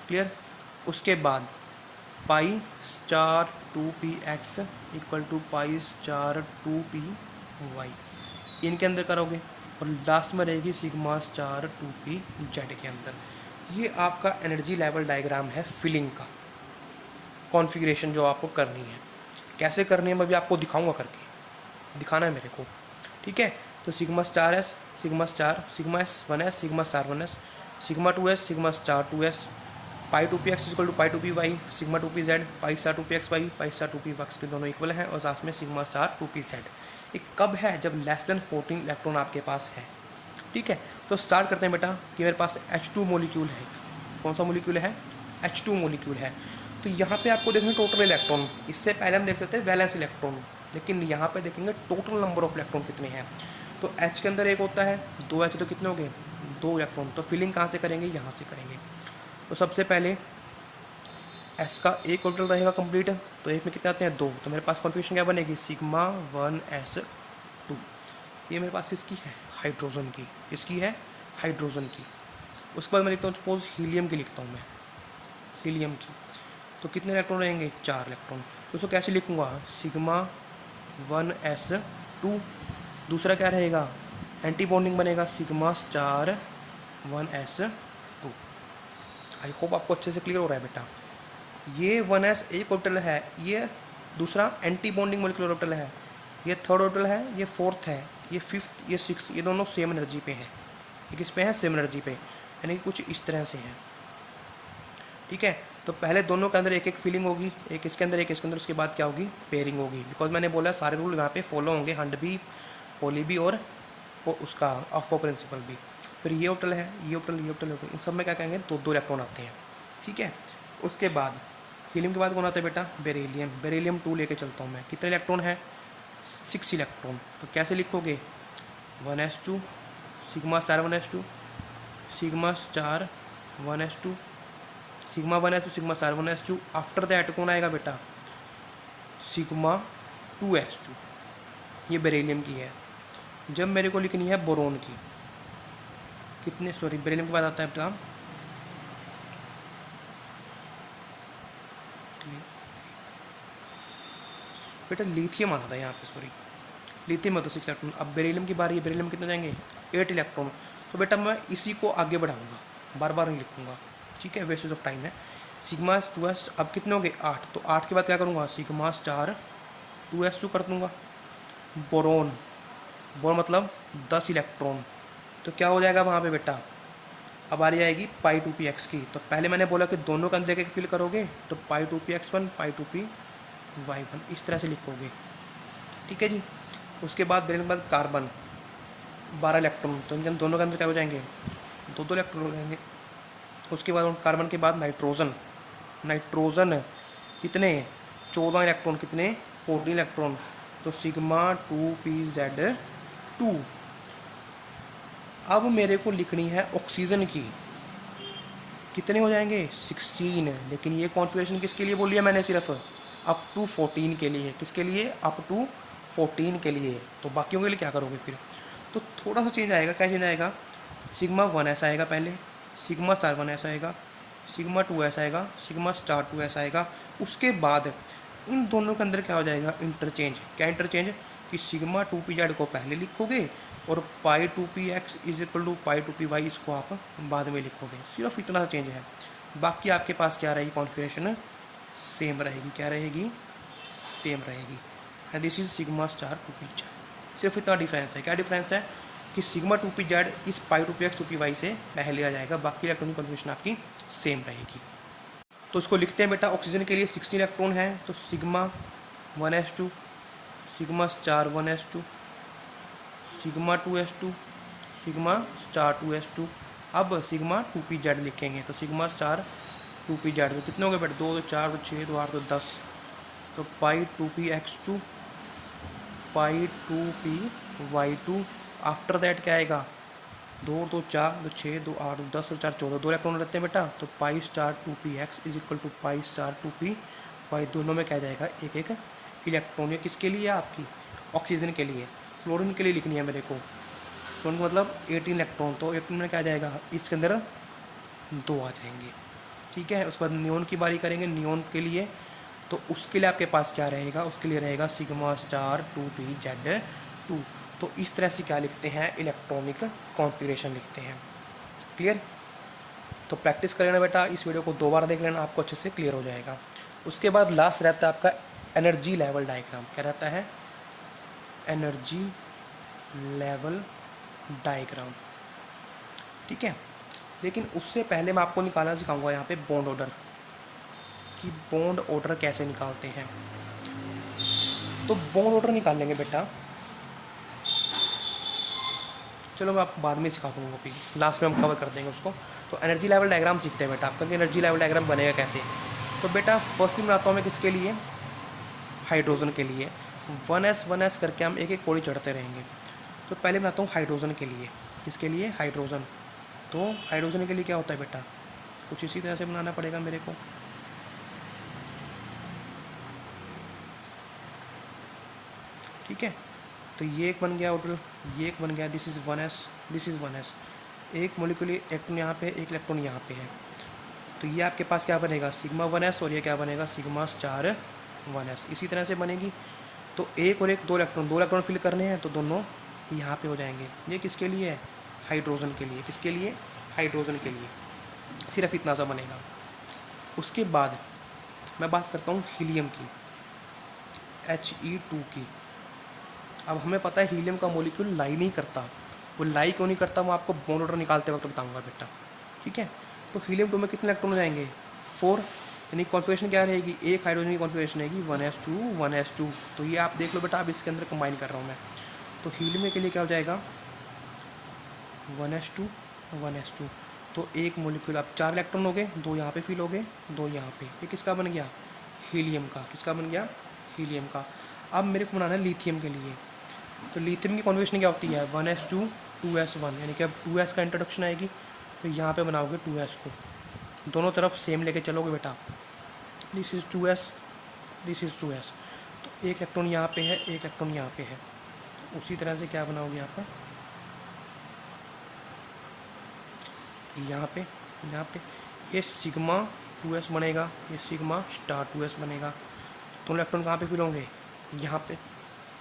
Speaker 1: क्लियर। उसके बाद pi star 2px equal to pi star 2py इनके अंदर करोगे, और लास्ट में रहेगी सिग्मा स्टार 2pz के अंदर। ये आपका एनर्जी लेवल डायग्राम है फिलिंग का, कॉन्फ़िगरेशन जो आपको करनी है। कैसे करनी है मैं भी आपको दिखाऊंगा, करके दिखाना है मेरे को, ठीक है। तो sigma star S, sigma star, sigma S 1s, sigma star 1s, sigma 2s, sigma star 2s, pi 2px equal to pi 2py, sigma 2pz, pi star 2pxy, pi star 2px के दोनों इक्वल हैं, और साथ में sigma star 2pz। ये कब है, जब लेस देन 14 इलेक्ट्रॉन आपके पास है, ठीक है। तो स्टार्ट करते हैं बेटा कि मेरे पास H2 मोलिक्यूल है। कौन सा मोलिक्यूल है, H2 मोलिक्यूल है। तो यहाँ पे आपको देखेंगे टोटल इलेक्ट्रॉन, इससे पहले हम देखते थे वैलेंस इलेक्ट्रॉन, लेकिन यहाँ पे देखेंगे टोटल नंबर ऑफ इलेक्ट्रॉन कितने हैं। तो H के अंदर एक होता है, 2H तो कितने हो गए, 2 इलेक्ट्रॉन। तो फिलिंग कहाँ से करेंगे, यहाँ से करेंगे। तो सबसे पहले S का एक ऑर्बिटल रहेगा कंप्लीट, तो एक में कितने आते हैं, 2। तो मेरे पास कॉन्फ़िगरेशन क्या बनेगी, सिग्मा 1s2। ये मेरे पास किसकी है, हाइड्रोजन की, किसकी है, हाइड्रोजन की। उसके बाद मैं लिखता हूँ सपोज हीलियम की लिखता हूँ मैं, हीलियम की। तो कितने इलेक्ट्रॉन रहेंगे, 4 इलेक्ट्रॉन। तो उसको कैसे लिखूँगा, सिग्मा 1s2। दूसरा क्या रहेगा, एंटी बॉन्डिंग बनेगा sigma star 1s2। I hope आपको अच्छे से क्लियर हो रहा है बेटा। ये 1s एक ऑर्बिटल है, ये दूसरा एंटी बॉन्डिंग मॉलिक्यूलर ऑर्बिटल है, ये थर्ड ऑर्बिटल है, ये फोर्थ है, ये फिफ्थ, ये सिक्स, ये दोनों सेम एनर्जी पे हैं। ये किस पे है, सेम एनर्जी पे, यानी कि कुछ इस तरह से है, ठीक है। तो पहले दोनों के अंदर एक एक फीलिंग होगी, एक इसके अंदर एक इसके अंदर, उसके बाद क्या होगी, पेयरिंग होगी। बिकॉज मैंने बोला सारे रूल यहाँ पे फॉलो होंगे, हंड भी, पोली भी, और उसका ऑफको प्रिंसिपल भी। फिर ये ऑर्बिटल है, ये ऑर्बिटल, ये ऑर्बिटल, इन सब में क्या कहेंगे, 2 इलेक्ट्रॉन आते हैं, ठीक है। उसके बाद हीलियम के बाद कौन आता है बेटा, बेरिलियम। बेरिलियम 2 लेके चलता हूँ मैं, कितने इलेक्ट्रॉन है, 6 इलेक्ट्रॉन। तो कैसे लिखोगे, 1s2, sigma star 1s2, sigma star 1s2, sigma 1s2, sigma star 1s2। After that कौन आएगा बेटा, सिग्मा 2s2। ये बेरिलियम की है। जब मेरे को लिखनी है बोरोन की, कितने, सॉरी बेरिलियम के बाद आता है बेटा, बेटा लिथियम आता है यहाँ पे, सॉरी लिथियम है तो 6 इलेक्ट्रॉन। अब बेरिलियम की बारी है, बेरिलियम कितने जाएंगे, 8 इलेक्ट्रॉन। तो बेटा मैं इसी को आगे बढ़ाऊंगा, बार बार नहीं लिखूंगा, ठीक है, वेस्टेज ऑफ टाइम है। सिग्मा 2s अब कितने हो गए 8, तो 8 के बाद क्या करूँगा सिग्मा स्टार 2s2 कर दूँगा। बोरोन, बोर मतलब 10 इलेक्ट्रॉन, तो क्या हो जाएगा वहाँ पे बेटा, अब आ रही आएगी पाई 2p x की। तो पहले मैंने बोला कि दोनों के अंदर एक एक फिल करोगे, तो पाई 2p x1 पाई 2py1 इस तरह से लिखोगे, ठीक है जी। उसके बाद ब्रेन के बाद कार्बन 12 इलेक्ट्रॉन, तो इनके दोनों के अंदर क्या हो जाएंगे, दो दो इलेक्ट्रॉन हो जाएंगे। उसके बाद कार्बन के बाद नाइट्रोजन, नाइट्रोजन कितने 14 इलेक्ट्रॉन, कितने 14 इलेक्ट्रॉन, तो सिग्मा 2pz2। अब मेरे को लिखनी है ऑक्सीजन की, कितने हो जाएंगे 16, लेकिन ये कॉन्फ़िगरेशन किसके लिए बोल लिया मैंने, सिर्फ अप टू 14 के लिए। किसके लिए, अप टू 14 के लिए। तो बाकियों के लिए क्या करोगे फिर, तो थोड़ा सा चेंज आएगा। क्या चेंज आएगा, सिग्मा 1s आएगा पहले, सिग्मा स्टार 1s आएगा, सिग्मा 2s आएगा, सिग्मा स्टार 2s आएगा। उसके बाद इन दोनों के अंदर क्या हो जाएगा, इंटरचेंज। क्या इंटरचेंज, कि सिग्मा 2pz को पहले लिखोगे और pi 2px is equal to pi 2py इसको आप बाद में लिखोगे। सिर्फ इतना सा चेंज है, बाकी आपके पास क्या रहेगी, कॉन्फ़िगरेशन सेम रहेगी। क्या रहेगी, सेम रहेगी। And this is sigma star 2pz। सिर्फ इतना डिफरेंस है। क्या डिफरेंस है, कि सिग्मा 2pz इस पाई 2px 2py से पहले आ जाएगा, बाकी इलेक्ट्रॉनिक कॉन्फ़िगरेशन आपकी सेम रहेगी। तो इसको लिखते हैं बेटा, ऑक्सीजन के लिए 16 इलेक्ट्रॉन है, तो sigma 1s2, sigma star 1s2, sigma 2s2, sigma star 2s2। अब सिग्मा 2pz लिखेंगे, तो सिग्मा स्टार 2pz तो कितने हो गए बेटा, 2 तो 4 तो 6 तो 8 तो 10, तो पाई 2px2 pi 2py2। After that क्या आएगा, 2 तो 4 तो 6 तो 8 तो 10 तो 4 14, 2 इलेक्ट्रॉन रहते हैं बेटा, तो pi star 2px is equal to pi star 2py। दोनों में क्या जाएगा, एक एक इलेक्ट्रॉन। ये किसके लिए है, आपकी ऑक्सीजन के लिए। फ्लोरीन के लिए लिखनी है मेरे को, फ्लोरीन मतलब 18 इलेक्ट्रॉन, तो 18 में क्या जाएगा, इसके अंदर 2 आ जाएंगे, ठीक है। उसके बाद नियोन की बारी करेंगे, नियोन के लिए तो उसके लिए आपके पास क्या रहेगा, उसके लिए रहेगा सिग्मा स्टार 2pz2। तो इस तरह से क्या लिखते हैं, इलेक्ट्रॉनिक कॉन्फ़िगरेशन लिखते हैं। क्लियर, तो प्रैक्टिस कर लेना बेटा, इस वीडियो को 2 बार देख लेना, आपको अच्छे से क्लियर हो जाएगा। उसके बाद लास्ट रहता है आपका एनर्जी लेवल डायग्राम। क्या रहता है, एनर्जी लेवल डायग्राम, ठीक है। लेकिन उससे पहले मैं आपको निकालना सिखाऊंगा यहाँ पे बॉन्ड ऑर्डर, कि बॉन्ड ऑर्डर कैसे निकालते हैं। तो बॉन्ड ऑर्डर निकाल लेंगे बेटा, चलो मैं आपको बाद में सिखा दूँगा, अभी लास्ट में हम कवर कर देंगे उसको। तो एनर्जी लेवल डायग्राम सीखते हैं बेटा, आपका एनर्जी लेवल डायग्राम बनेगा कैसे। तो बेटा फर्स्ट बनाता हूँ मैं किसके लिए, हाइड्रोजन के लिए। 1s करके हम एक एक पौड़ी चढ़ते रहेंगे। तो पहले बनाता हूँ हाइड्रोजन के लिए, किसके लिए, हाइड्रोजन। तो हाइड्रोजन के लिए क्या होता है बेटा, कुछ इसी तरह से बनाना पड़ेगा मेरे को। ठीक है, तो ये एक बन गया ऑर्डर, ये एक बन गया, this is 1s, this is 1s। एक मोलिकुलर इलेक्ट्रॉन यहाँ पे, एक इलेक्ट्रॉन यहाँ पे है, तो ये आपके पास क्या बनेगा, सिग्मा 1s, और ये क्या बनेगा, सिग्मा स्टार 1s। इसी तरह से बनेगी। तो एक और एक, 2 इलेक्ट्रॉन फिल करने हैं, तो दोनों यहाँ पे हो जाएंगे। ये किसके लिए है, हाइड्रोजन के लिए। किसके लिए, हाइड्रोजन के लिए। सिर्फ इतना सा बनेगा। उसके बाद मैं बात करता हूँ हीलियम की, He2 की। अब हमें पता है हीलियम का मॉलिक्यूल लाई नहीं करता, वो लाई क्यों नहीं करता, वो आपको बॉन्ड ऑर्डर निकालते वक्त बताऊंगा बेटा, ठीक है। तो हीलियम 2 में कितने इलेक्ट्रॉन हो जाएंगे, 4, यानी कॉन्फ़िगरेशन क्या रहेगी, एक हाइड्रोजन की कॉन्फ़िगरेशन रहेगी 1s2 1s2। तो ये आप देख लो बेटा, अब इसके अंदर कंबाइन कर रहा हूँ मैं। तो हीलियम के लिए क्या हो जाएगा, 1s2 1s2। तो एक मोलिक्यूल, अब 4 इलेक्ट्रॉन हो गए, 2 यहाँ पे फिल हो गए, 2 यहाँ पे। ये किसका बन गया, हीलियम का। किसका बन गया, हीलियम का। अब मेरे को बनाना है लिथियम के लिए। तो लिथियम की कॉन्फ़िगरेशन क्या होती है, 1s2 2s1, यानी कि अब 2s का इंट्रोडक्शन आएगी, तो यहाँ पे बनाओगे 2s को, दोनों तरफ सेम लेके चलोगे बेटा। This is 2s, this is 2s। तो एक इलेक्ट्रॉन यहाँ पे है, एक इलेक्ट्रॉन यहाँ पे है, तो उसी तरह से क्या बनाओगे यहाँ पर, यहाँ पे ये सिग्मा 2s बनेगा, ये सिग्मा स्टार 2s बनेगा। दोनों इलेक्ट्रॉन कहाँ पे फिल होंगे, यहाँ पे,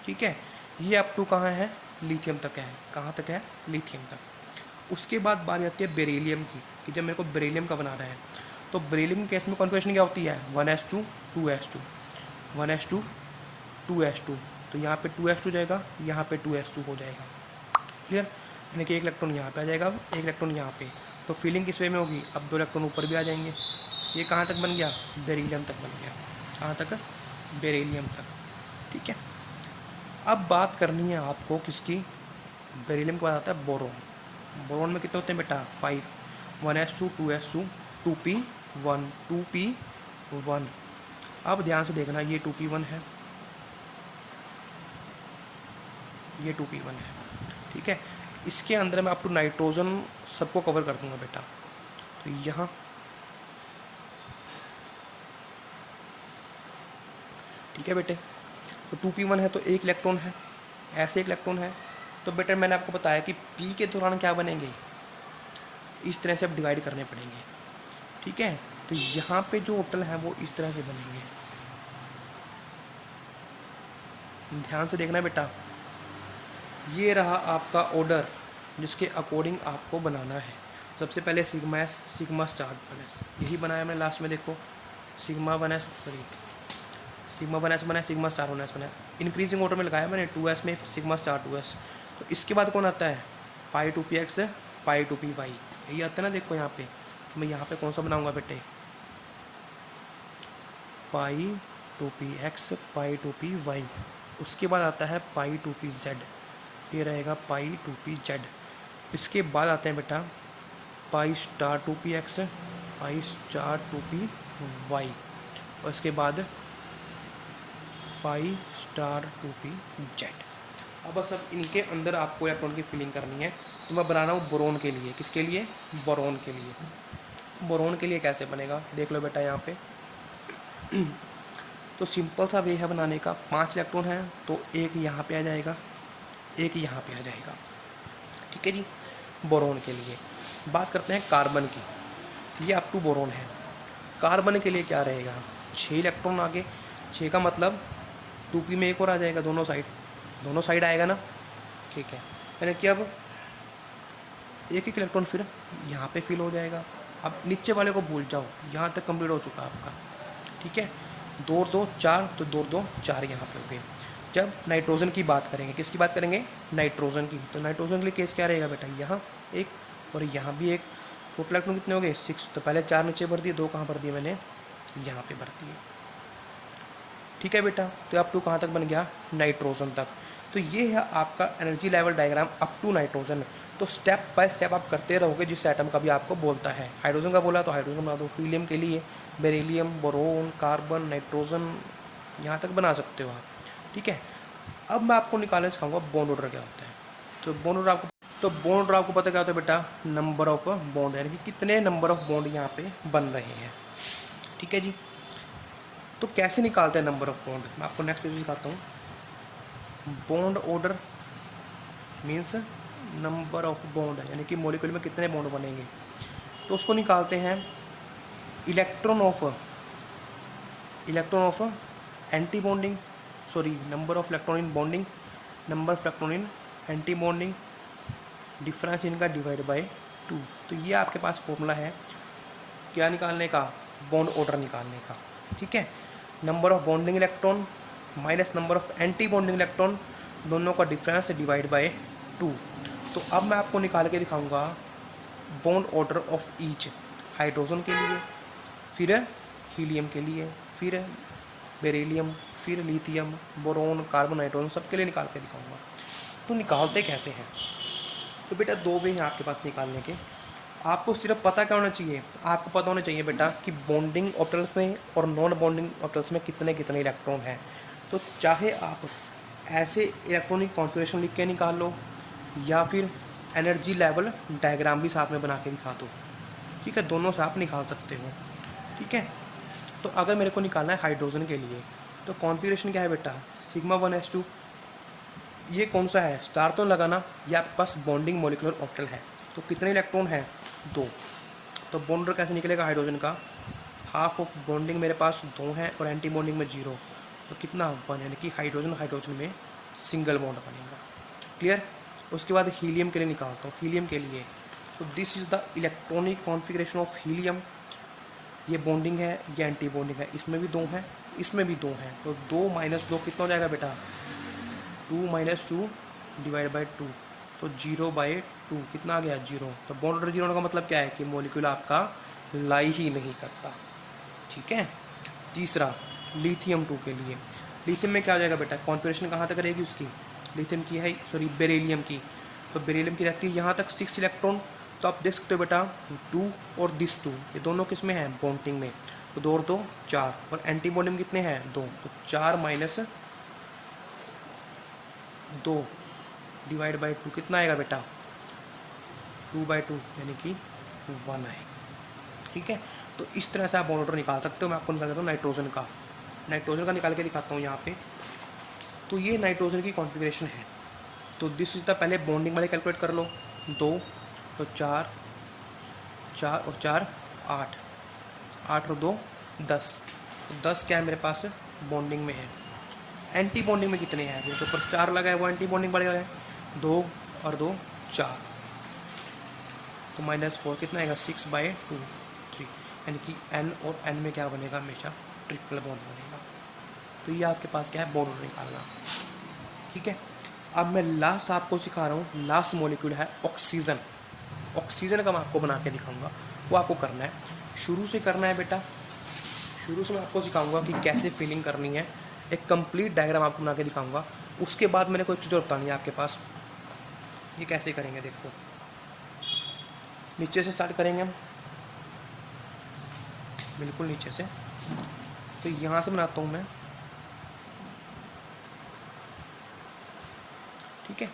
Speaker 1: ठीक है। ये अप टू कहाँ है, लिथियम तक है। कहाँ तक है, लिथियम तक। उसके बाद बारी आती है बेरिलियम की, कि जब मेरे को बेरिलियम का बनाना है तो बेरिलियम के केस में कॉन्फ़िगरेशन क्या होती है 1s2 2s2 1s2 2s2। तो यहाँ पे 2s2 जाएगा, यहाँ पे 2s2 हो जाएगा। क्लियर? यानी कि एक इलेक्ट्रॉन यहाँ पे आ जाएगा, एक इलेक्ट्रॉन यहाँ पे। तो फिलिंग किस वे में होगी, अब 2 इलेक्ट्रॉन ऊपर भी आ जाएंगे। ये कहाँ तक बन गया, बेरिलियम तक बन गया। कहाँ तक, बेरिलियम तक। ठीक है, अब बात करनी है आपको किसकी, बेरिलियम के बाद आता है बोरोन। बोरोन में कितने होते हैं बेटा 5, 1s2 2s2 2p1 2p1। अब ध्यान से देखना, ये 2p1 है, ये 2p1 है। ठीक है, इसके अंदर मैं अप टू नाइट्रोजन सबको कवर कर दूंगा बेटा। तो यहाँ ठीक है बेटे, तो 2p1 है तो एक इलेक्ट्रॉन है, ऐसे एक इलेक्ट्रॉन है। तो बेटा मैंने आपको बताया कि p के दौरान क्या बनेंगे, इस तरह से अब डिवाइड करने पड़ेंगे। ठीक है, तो यहाँ पे जो ऑर्बिटल है वो इस तरह से बनेंगे। ध्यान से देखना बेटा, ये रहा आपका ऑर्डर जिसके अकॉर्डिंग आपको बनाना है। सबसे पहले sigma S, sigma star 1s, यही बनाया मैंने लास्ट में, देखो sigma 1s, sorry sigma 1s बनाया, सिग्मा स्टार 1s बनाया। इंक्रीजिंग ऑर्डर में लगाया मैंने 2s में सिग्मा स्टार 2s। तो इसके बाद कौन आता है, पाई 2px पाई 2py, यही आता है ना। देखो यहाँ पे, तो मैं यहाँ पे कौन सा बनाऊँगा बेटे, पाई 2px पाई 2py। उसके बाद आता है पाई 2pz, ये रहेगा पाई 2pz। इसके बाद आते हैं बेटा पाई स्टार 2px पाई स्टार 2py, और इसके बाद पाई स्टार 2pz। अब बस अब इनके अंदर आपको इलेक्ट्रॉन की फिलिंग करनी है। तो मैं बना रहा हूँ बोरोन के लिए। किसके लिए, बोरोन के लिए। बोरोन के लिए कैसे बनेगा देख लो बेटा यहाँ पे। तो सिंपल सा वे है बनाने का, 5 इलेक्ट्रॉन है तो एक यहाँ पे आ जाएगा, एक यहाँ पे आ जाएगा। ठीक है जी, बोरोन के लिए। बात करते हैं कार्बन की, ये अप टू बोरोन है। कार्बन के लिए क्या रहेगा, 6 इलेक्ट्रॉन आगे, 6 का मतलब 2p में एक और आ जाएगा, दोनों साइड आएगा ना। ठीक है, यानी कि अब एक एक इलेक्ट्रॉन फिर यहाँ पे फिल हो जाएगा। अब नीचे वाले को भूल जाओ, यहाँ तक कंप्लीट हो चुका आपका। ठीक है, 2 और 2 4, तो 2 और 2 4 यहाँ पे हो गए। जब नाइट्रोजन की बात करेंगे, किसकी बात करेंगे, नाइट्रोजन की। तो नाइट्रोजन के लिए केस क्या रहेगा बेटा, यहाँ एक और यहाँ भी एक। टोटल इलेक्ट्रॉन कितने हो गए 6। तो पहले 4 नीचे भर दिए, 2 कहाँ भर दिए मैंने, यहाँ पे भर दिए। ठीक है बेटा, तो अप टू कहाँ तक बन गया, नाइट्रोजन तक। तो ये है आपका energy level diagram up to nitrogen. तो स्टेप बाय स्टेप आप करते रहोगे जिस एटम का भी आपको बोलता है। हाइड्रोजन का बोला तो हाइड्रोजन बना दो, हीलियम के लिए बेरिलियम, बोरोन, कार्बन, नाइट्रोजन, यहाँ तक बना सकते हो आप। ठीक है, अब मैं आपको निकालना सिखाऊंगा बॉन्ड ऑर्डर क्या होता है। तो बॉन्ड ऑर्डर आपको पता क्या होता है बेटा, नंबर ऑफ बॉन्ड, यानी कि कितने नंबर ऑफ बॉन्ड यहाँ पे बन रहे हैं। ठीक है जी, तो कैसे निकालते हैं नंबर ऑफ बॉन्ड, मैं आपको नेक्स्ट पेज में दिखाता हूँ। Bond order means number of bond, यानी कि मॉलिक्यूल में कितने बॉन्ड बनेंगे। तो उसको निकालते हैं electron of anti bonding, sorry number of electron in bonding, number of electron in anti bonding, difference इनका डिवाइड बाय 2। तो ये आपके पास फॉर्मूला है क्या निकालने का, बॉन्ड ऑर्डर निकालने का। ठीक है, number of bonding electron minus number of anti bonding electron, दोनों का डिफरेंस डिवाइड बाय 2। तो अब मैं आपको निकाल के दिखाऊंगा bond order of each, hydrogen के लिए, फिर हीलियम के लिए, फिर बेरिलियम, फिर लिथियम, बोरोन, कार्बन, नाइट्रोजन, सबके लिए निकाल के दिखाऊंगा। तो निकालते कैसे हैं, तो बेटा 2 वे हैं आपके पास निकालने के। आपको सिर्फ पता क्या होना चाहिए, आपको पता होना चाहिए बेटा कि बॉन्डिंग ऑर्बिटल्स में और नॉन बॉन्डिंग ऑर्बिटल्स में कितने कितने इलेक्ट्रॉन हैं। तो चाहे आप ऐसे इलेक्ट्रॉनिक कॉन्फ़िगरेशन लिख के निकाल लो, या फिर एनर्जी लेवल डायग्राम भी साथ में बना के दिखा दो। ठीक है, दोनों से आप निकाल सकते हो। ठीक है, तो अगर मेरे को निकालना है हाइड्रोजन के लिए, तो कॉन्फ़िगरेशन क्या है बेटा, सिग्मा 1s2। ये कौन सा है, स्टार तो लगाना, ये आपके पास बॉन्डिंग मॉलिक्यूलर ऑर्बिटल है। तो कितने इलेक्ट्रॉन हैं, 2। तो बॉन्डर कैसे निकलेगा हाइड्रोजन का, हाफ ऑफ बॉन्डिंग मेरे पास 2 है और एंटी बॉन्डिंग में 0, तो कितना 1, यानी कि हाइड्रोजन में सिंगल बॉन्ड बनेगा। क्लियर। उसके बाद हीलियम के लिए निकालता हूँ, हीलियम के लिए तो this is the electronic configuration of helium. ये बॉन्डिंग है, ये एंटी बॉन्डिंग है, इसमें भी 2 हैं, इसमें भी 2 हैं, तो 2 माइनस 2 कितना हो जाएगा बेटा, 2 माइनस 2 डिवाइड बाई 2, तो 0/2 कितना आ गया, 0। तो बॉन्ड ऑर्डर 0 होने का मतलब क्या है कि मॉलिक्यूल आपका लाई ही नहीं करता, ठीक है। तीसरा लिथियम 2 के लिए, लिथियम में क्या हो जाएगा बेटा, कॉन्फ़िगरेशन कहाँ तक रहेगी उसकी, लिथियम की है, सॉरी बेरिलियम की, तो बेरिलियम की रहती है यहाँ तक 6 इलेक्ट्रॉन। तो आप देख सकते हो बेटा 2 और दिस 2 ये दोनों किस में हैं, बॉन्डिंग में, तो 2 और 2 4, और एंटी बॉन्डिंग कितने हैं, 2, तो 4 माइनस 2 डिवाइड बाई 2 कितना आएगा बेटा, 2/2 यानी कि 1 आएगा, ठीक है। तो इस तरह से आप बॉन्ड ऑर्डर निकाल सकते हो। मैं आपको निकाल देता हूँ नाइट्रोजन का निकाल के दिखाता हूँ यहाँ पे। तो ये नाइट्रोजन की कॉन्फ़िगरेशन है। तो दिस इज द, पहले बॉन्डिंग वाले कैलकुलेट कर लो, 2 तो 4 और 4 8, 8 और 2 10, तो 10 क्या है मेरे पास बॉन्डिंग में है। एंटी बॉन्डिंग में कितने हैं, जो ऊपर स्टार लगा है वो एंटी बॉन्डिंग वाले है, 2 और 2 4, तो -4 कितना आएगा, 6/2 3, यानी कि n और n में क्या बनेगा, हमेशा ट्रिपल बॉन्ड बनेगा। तो ये आपके पास क्या है, बॉन्ड निकालना, ठीक है। अब मैं लास्ट आपको सिखा रहा हूँ, लास्ट मॉलिक्यूल है ऑक्सीजन। ऑक्सीजन का मैं आपको बना के दिखाऊंगा, वो आपको करना है, शुरू से करना है बेटा। शुरू से मैं आपको सिखाऊंगा कि कैसे फिलिंग करनी है, एक कंप्लीट डायग्राम आपको बना के दिखाऊंगा। उसके बाद मैंने कोई चीज़ और बतानी है आपके पास, ये कैसे करेंगे, देखो नीचे से स्टार्ट करेंगे हम, बिल्कुल नीचे से। तो यहाँ से बनाता हूँ मैं, ठीक है।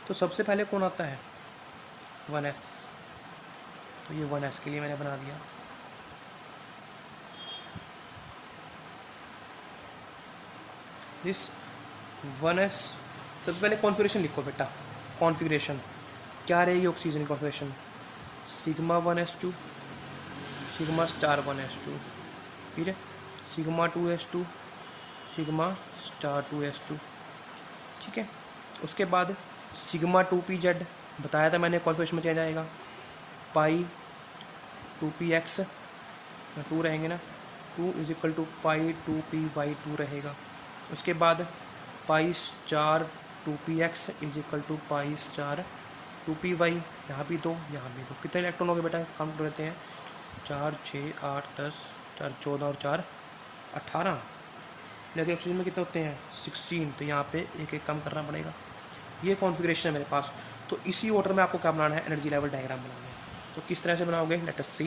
Speaker 1: तो सबसे पहले कौन आता है, 1s, तो ये 1s के लिए मैंने बना दिया। दिस 1s, सबसे पहले कॉन्फ़िगरेशन लिखो बेटा। कॉन्फ़िगरेशन क्या रहेगी ऑक्सीजन की configuration, sigma 1s2, sigma star 1s2, ठीक है, sigma 2s2, sigma star 2s2, ठीक है। उसके बाद सिग्मा 2pz बताया था मैंने, कॉन्फ़िगरेशन में चेंज आएगा, पाई 2px, 2 रहेंगे ना, 2 = पाई 2py2 रहेगा। उसके बाद पाई स्टार 2px = पाई स्टार 2py, यहाँ भी 2, यहाँ भी 2, कितने इलेक्ट्रॉन हो गए बेटा, काउंट करते हैं, 4 6 8 10, 4 14 और 4 18, लेकिन ऑक्सीजन में कितने होते हैं, 16, तो यहाँ पे एक एक कम करना पड़ेगा। ये कॉन्फ़िगरेशन है मेरे पास। तो इसी ऑर्डर में आपको क्या बनाना है, एनर्जी लेवल डायग्राम बनाना है। तो किस तरह से बनाओगे, let us see,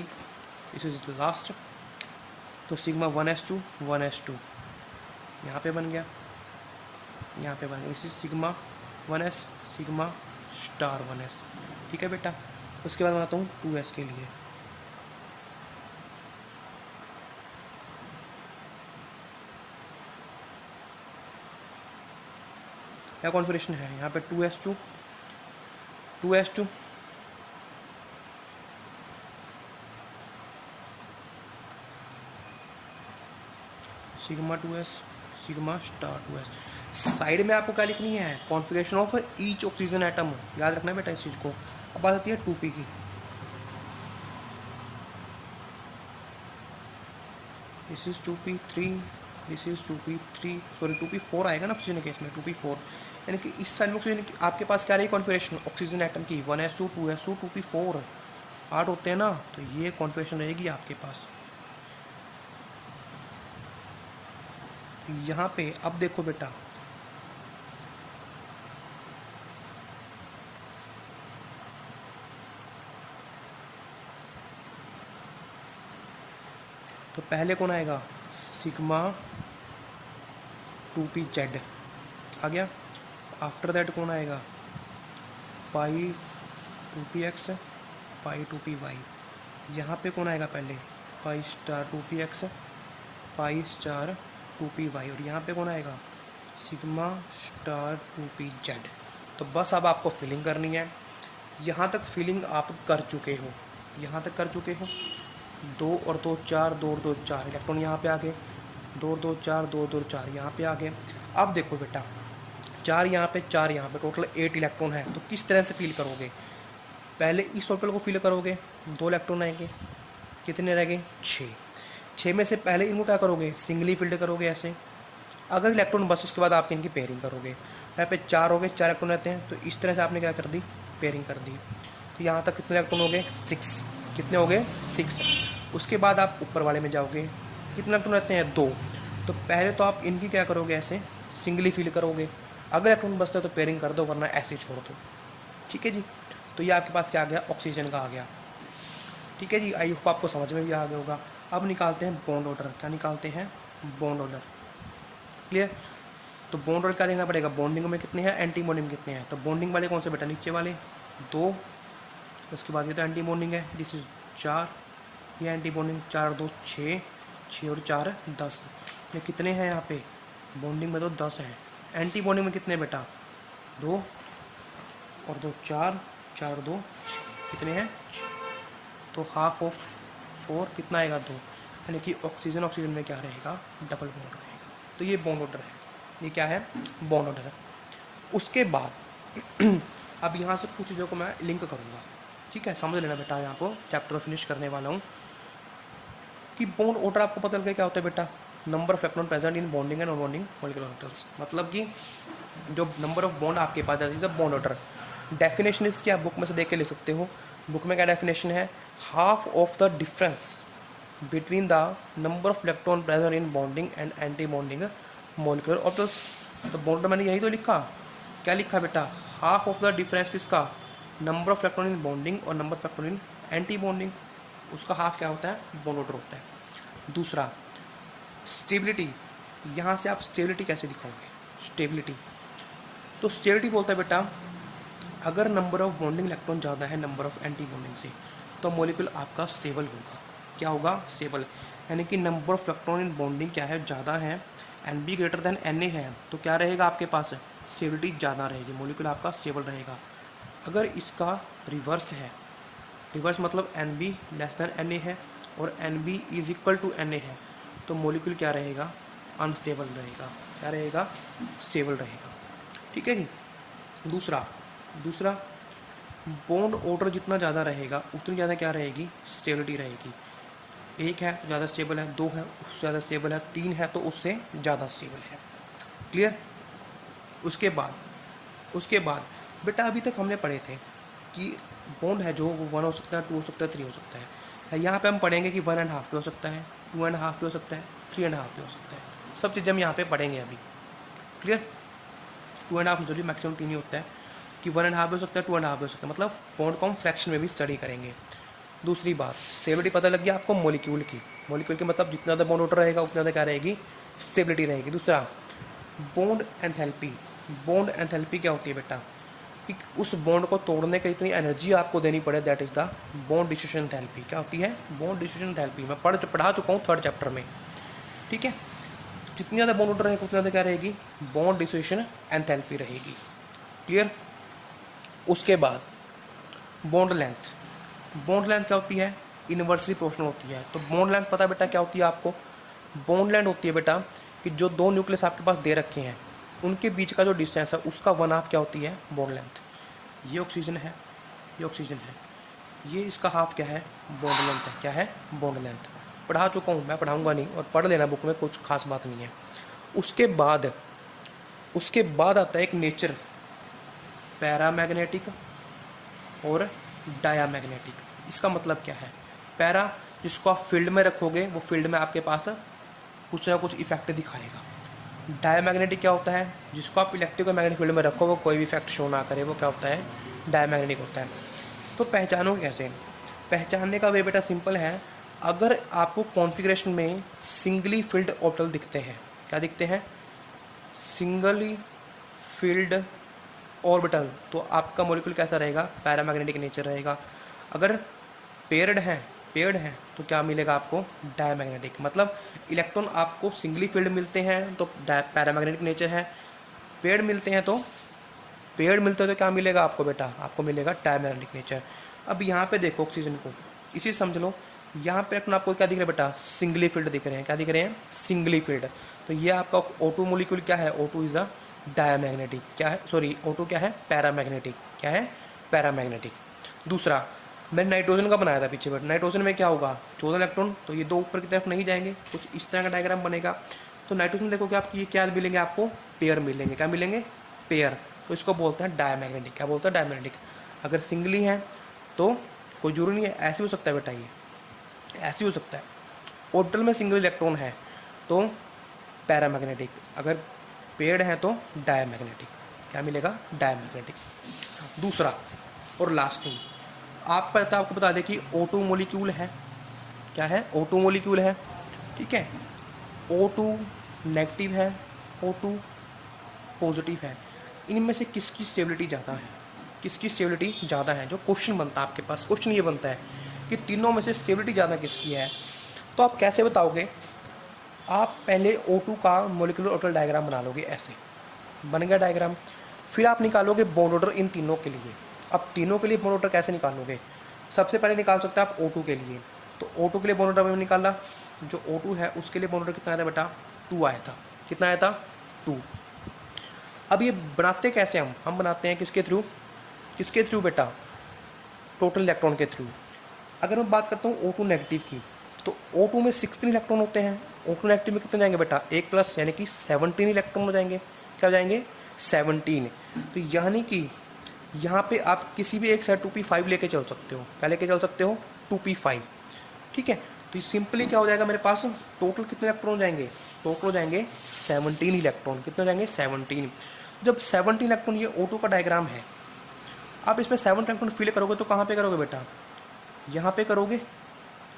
Speaker 1: this is the last. तो सिग्मा 1s2 1s2 यहाँ पे बन गया, यहाँ पे बन गया, इसी sigma 1s sigma star 1s, ठीक है बेटा। उसके बाद बनाता हूँ 2s के लिए, क्या कॉन्फ़िगरेशन है यहाँ पे, 2s2 sigma 2s sigma star 2s। Side में आपको क्या लिखनी है, configuration of each oxygen atom, याद रखना है बेटा इस चीज़ को। अब बात आती है 2p की, this is 2p3, this is 2p3, sorry 2p4 आएगा ना ऑक्सीजन के इसमें, 2p4, यानी कि इस साइड में ऑक्सीजन आपके पास क्या रही कॉन्फ़िगरेशन ऑक्सीजन एटम की, 1s2 2s2 2p4, 8 होते हैं ना, तो ये कॉन्फ़िगरेशन रहेगी आपके पास। यहाँ पे अब देखो बेटा, तो पहले कौन आएगा, सिग्मा 2pz आ गया। आफ्टर दैट कौन आएगा, पाई 2px पाई 2py। यहाँ पे कौन आएगा पहले, पाई स्टार 2px पाई स्टार 2py, और यहाँ पे कौन आएगा, सिग्मा स्टार 2pz। तो बस अब आपको फिलिंग करनी है। यहाँ तक फिलिंग आप कर चुके हो, यहाँ तक कर चुके हो, 2 और 2 4, 2 और 2 4 इलेक्ट्रॉन यहाँ पे आ गए, 2 और 2 4, 2 और 2 4 यहाँ पे आ गए। अब देखो बेटा, 4 यहाँ पे 4 यहाँ पे, टोटल 8 इलेक्ट्रॉन है, तो किस तरह से फील करोगे, पहले इस ऑर्बिटल को फिल करोगे, 2 इलेक्ट्रॉन आएंगे, कितने रह गए 6। 6 में से पहले इनको क्या करोगे, सिंगली फील्ड करोगे ऐसे। अगर इलेक्ट्रॉन बस उसके बाद आप इनकी पेयरिंग करोगे। यहाँ पे 4 हो गए, 4 इलेक्ट्रॉन रहते हैं, तो इस तरह से आपने क्या कर दी, पेयरिंग कर दी। तो यहाँ तक कितने इलेक्ट्रॉन हो गए 6, कितने हो गए 6। उसके बाद आप ऊपर वाले में जाओगे, कितने इलेक्ट्रॉन रहते हैं 2। तो पहले तो आप इनकी क्या करोगे, ऐसे सिंगली फिल करोगे। अगर इलेक्ट्रॉन बचता है तो पेयरिंग कर दो, वरना ऐसे ही छोड़ दो। ठीक है जी। तो ये आपके पास क्या आ गया, ऑक्सीजन का आ गया। ठीक है जी, आई होप आपको समझ में भी आ गया होगा। अब निकालते हैं बॉन्ड ऑर्डर। क्या निकालते हैं, बॉन्ड ऑर्डर। क्लियर। तो बॉन्ड ऑर्डर क्या देखना पड़ेगा, बॉन्डिंग में कितने हैं, एंटी बॉन्डिंग में कितने हैं। तो बॉन्डिंग वाले कौन से बेटा, नीचे वाले 2। उसके बाद ये तो एंटी बॉन्डिंग है, दिस इज 4। ये एंटी बॉन्डिंग, 4 2 6, 6 और 4 10। ये कितने हैं यहाँ पे, बॉन्डिंग में तो 10 हैं। एंटी बॉन्डिंग में कितने बेटा, 2 और 2 4, 4 2 6, कितने हैं 6। तो हाफ ऑफ 4 कितना आएगा 2, यानी कि ऑक्सीजन ऑक्सीजन में क्या रहेगा, डबल बॉन्ड रहेगा। तो ये बॉन्ड ऑर्डर है, ये क्या है, बॉन्ड ऑर्डर है। उसके बाद अब यहाँ से कुछ चीज़ों को मैं लिंक करूँगा। ठीक है, समझ लेना बेटा, यहाँ को चैप्टर फिनिश करने वाला हूँ कि बॉन्ड ऑर्डर आपको पता लगे क्या होता है बेटा, number of electron present in bonding and non bonding molecular orbitals. मतलब कि जो नंबर ऑफ बॉन्ड आपके पास है, बॉन्ड ऑर्डर। डेफिनेशन इसकी आप बुक में से देख के ले सकते हो। बुक में क्या डेफिनेशन है, half of the difference between the number of electron present in bonding and anti bonding molecular orbitals. तो बॉन्ड मैंने यही तो लिखा, क्या लिखा बेटा, हाफ ऑफ द डिफरेंस किसका, number of electron in bonding और number of electron in anti bonding, उसका हाफ क्या होता है, बॉन्ड ऑर्डर होता है। दूसरा स्टेबिलिटी, यहाँ से आप स्टेबिलिटी कैसे दिखाओगे, स्टेबिलिटी। तो स्टेबिलिटी बोलता है बेटा, अगर नंबर ऑफ बॉन्डिंग इलेक्ट्रॉन ज़्यादा है नंबर ऑफ एंटी बॉन्डिंग से, तो मॉलिक्यूल आपका स्टेबल होगा। क्या होगा, स्टेबल। यानी कि number of electron in bonding क्या है, ज़्यादा है, N B greater than N A है, तो क्या रहेगा आपके पास, स्टेबिलिटी ज़्यादा रहेगी, मॉलिक्यूल आपका स्टेबल रहेगा। अगर इसका रिवर्स है, रिवर्स मतलब N B less than N A है और N B is equal to N A है, तो मॉलिक्यूल क्या रहेगा, अनस्टेबल रहेगा। क्या रहेगा, स्टेबल रहेगा। ठीक है जी। दूसरा बॉन्ड ऑर्डर जितना ज़्यादा रहेगा उतनी ज़्यादा क्या रहेगी, स्टेबिलिटी रहेगी। 1 है तो ज़्यादा स्टेबल है, 2 है उससे ज़्यादा स्टेबल है, 3 है तो उससे ज़्यादा स्टेबल है। क्लियर। उसके बाद बेटा अभी तक हमने पढ़े थे कि बॉन्ड है जो वो 1 हो सकता है, 2 हो सकता है, 3 हो सकता है। यहाँ पे हम पढ़ेंगे कि 1.5 भी हो सकता है, 2.5 भी हो सकता है, 3.5 भी हो सकता है। सब चीज़ें हम यहाँ पे पढ़ेंगे अभी। क्लियर। 2.5 जो मैक्सिमम 3 ही होता है, कि 1.5 भी हो सकता है, 2.5 भी हो सकता है। मतलब बॉन्ड को हम फ्रैक्शन में भी स्टडी करेंगे। दूसरी बात, स्टेबिलिटी पता लग गया आपको मॉलिक्यूल की। मॉलिक्यूल के मतलब जितना ज़्यादा बॉन्ड ऑर्डर रहेगा उतना ज़्यादा क्या रहेगी, स्टेबिलिटी रहेगी। दूसरा बॉन्ड एंथैल्पी। बॉन्ड एंथैल्पी क्या होती है बेटा, कि उस बॉन्ड को तोड़ने के इतनी एनर्जी आपको देनी पड़े, that is the bond distribution enthalpy. क्या होती है, बॉन्ड डिस्ट्रीब्यूशन एंथैल्पी। मैं पढ़ा चुका हूँ 3rd चैप्टर में। ठीक है, जितनी ज़्यादा बॉन्ड ऑर्डर रहेगा उतना ज़्यादा क्या रहेगी, बॉन्ड डिस्ट्रीब्यूशन एंथैल्पी रहेगी। क्लियर। उसके बाद बॉन्ड लेंथ। बॉन्ड लेंथ क्या होती है, इनवर्सली प्रोपोर्शनल होती है। तो बॉन्ड लेंथ पता है बेटा क्या होती है आपको, बॉन्ड लेंथ होती है बेटा कि जो 2 न्यूक्लियस आपके पास दे रखे हैं उनके बीच का जो डिस्टेंस है उसका 1/2 क्या होती है, बॉन्ड लेंथ। ये ऑक्सीजन है, ये ऑक्सीजन है, ये इसका हाफ क्या है, बॉन्ड लेंथ है। क्या है, बॉन्ड लेंथ। पढ़ा चुका हूँ मैं, पढ़ाऊँगा नहीं, और पढ़ लेना बुक में, कुछ खास बात नहीं है। उसके बाद आता है एक नेचर, पैरामैग्नेटिक और डायामैग्नेटिक। इसका मतलब क्या है, पैरा जिसको आप फील्ड में रखोगे वो फील्ड में आपके पास कुछ ना कुछ इफेक्ट दिखाएगा। डायामैग्नेटिक क्या होता है, जिसको आप इलेक्ट्रिक और मैग्नेटिक फील्ड में रखो वो कोई भी इफेक्ट शो ना करे, वो क्या होता है, डायामैग्नेटिक होता है। तो पहचानो कैसे, पहचानने का वे बेटा सिंपल है। अगर आपको कॉन्फ़िगरेशन में सिंगली फील्ड ऑर्बिटल दिखते हैं, क्या दिखते हैं, सिंगली फील्ड ऑर्बिटल, तो आपका मॉलिक्यूल कैसा रहेगा, पैरामैग्नेटिक नेचर रहेगा। अगर पेयर्ड हैं तो क्या मिलेगा आपको, डायमैग्नेटिक। मतलब इलेक्ट्रॉन आपको सिंगली फील्ड मिलते हैं तो पैरामैग्नेटिक नेचर है, पेयर्ड मिलते हैं तो क्या मिलेगा आपको बेटा, आपको मिलेगा डायमैग्नेटिक नेचर। अब यहाँ पे देखो ऑक्सीजन को, इसी समझ लो, यहाँ पे अपना आपको क्या दिख रहा है बेटा, सिंगली फील्ड दिख रहे हैं। क्या दिख रहे हैं, सिंगली फील्ड। तो ये आपका O2 मॉलिक्यूल क्या है, O2 इज अ डायमैग्नेटिक। क्या है, सॉरी O2 क्या है, पैरामैग्नेटिक। क्या है, पैरामैग्नेटिक। दूसरा, मैंने नाइट्रोजन का बनाया था पीछे, बट नाइट्रोजन में क्या होगा, 14 इलेक्ट्रॉन, तो ये दो ऊपर की तरफ नहीं जाएंगे, कुछ इस तरह का डायग्राम बनेगा। तो नाइट्रोजन देखोगे आप ये क्या मिलेंगे, आपको पेयर मिलेंगे, क्या मिलेंगे, पेयर। तो इसको बोलते हैं डायमैग्नेटिक। क्या बोलते हैं, डायमैग्नेटिक। अगर सिंगली है तो कोई जरूरी नहीं है, ऐसे हो सकता है बेटा, ये ऐसे हो सकता है। ऑर्बिटल में सिंगल इलेक्ट्रॉन है तो पैरामैग्नेटिक, अगर पेयर्ड है तो डायमैग्नेटिक। क्या मिलेगा, डायमैग्नेटिक। दूसरा और लास्ट थिंग, आपको बता दें कि O2 मोलिक्यूल है। क्या है, O2 मोलिक्यूल है, ठीक है। O2 नेगेटिव है, O2 पॉजिटिव है। इनमें से किसकी स्टेबिलिटी ज़्यादा है, किसकी स्टेबिलिटी ज़्यादा है। जो क्वेश्चन बनता है आपके पास, क्वेश्चन ये बनता है कि तीनों में से स्टेबिलिटी ज़्यादा किसकी है। तो आप कैसे बताओगे, आप पहले O2 का मोलिकुलर ऑर्बिटल डायग्राम बना लोगे, ऐसे बन गया डायग्राम। फिर आप निकालोगे बॉन्ड ऑर्डर इन तीनों के लिए। अब तीनों के लिए बॉन्ड ऑर्डर कैसे निकालोगे, सबसे पहले निकाल सकते हैं आप O2 के लिए। तो O2 के लिए बॉन्ड ऑर्डर मैंने निकाला, जो O2 है उसके लिए बॉन्ड ऑर्डर कितना आया था बेटा, 2 आया था। कितना आया था, 2। अब ये बनाते कैसे, हम बनाते हैं किसके थ्रू, किसके थ्रू बेटा, टोटल इलेक्ट्रॉन के थ्रू। अगर मैं बात करता हूँ O2 नेगेटिव की, तो O2 में 16 इलेक्ट्रॉन होते हैं। O2 नेगेटिव में कितने जाएंगे बेटा, 1 प्लस, यानी कि 17 इलेक्ट्रॉन हो जाएंगे। क्या हो जाएंगे, 17। तो यानी कि यहाँ पे आप किसी भी एक साइड 2p5 लेके चल सकते हो। क्या लेके चल सकते हो, 2p5, ठीक है। तो सिंपली क्या हो जाएगा मेरे पास, टोटल कितने इलेक्ट्रॉन हो जाएंगे, टोटल हो जाएंगे 17 इलेक्ट्रॉन। कितने हो जाएंगे, 17। जब 17 इलेक्ट्रॉन, ये O2 का डायग्राम है, आप इसमें 7 इलेक्ट्रॉन फिल करोगे तो कहाँ पे करोगे बेटा, यहाँ पे करोगे।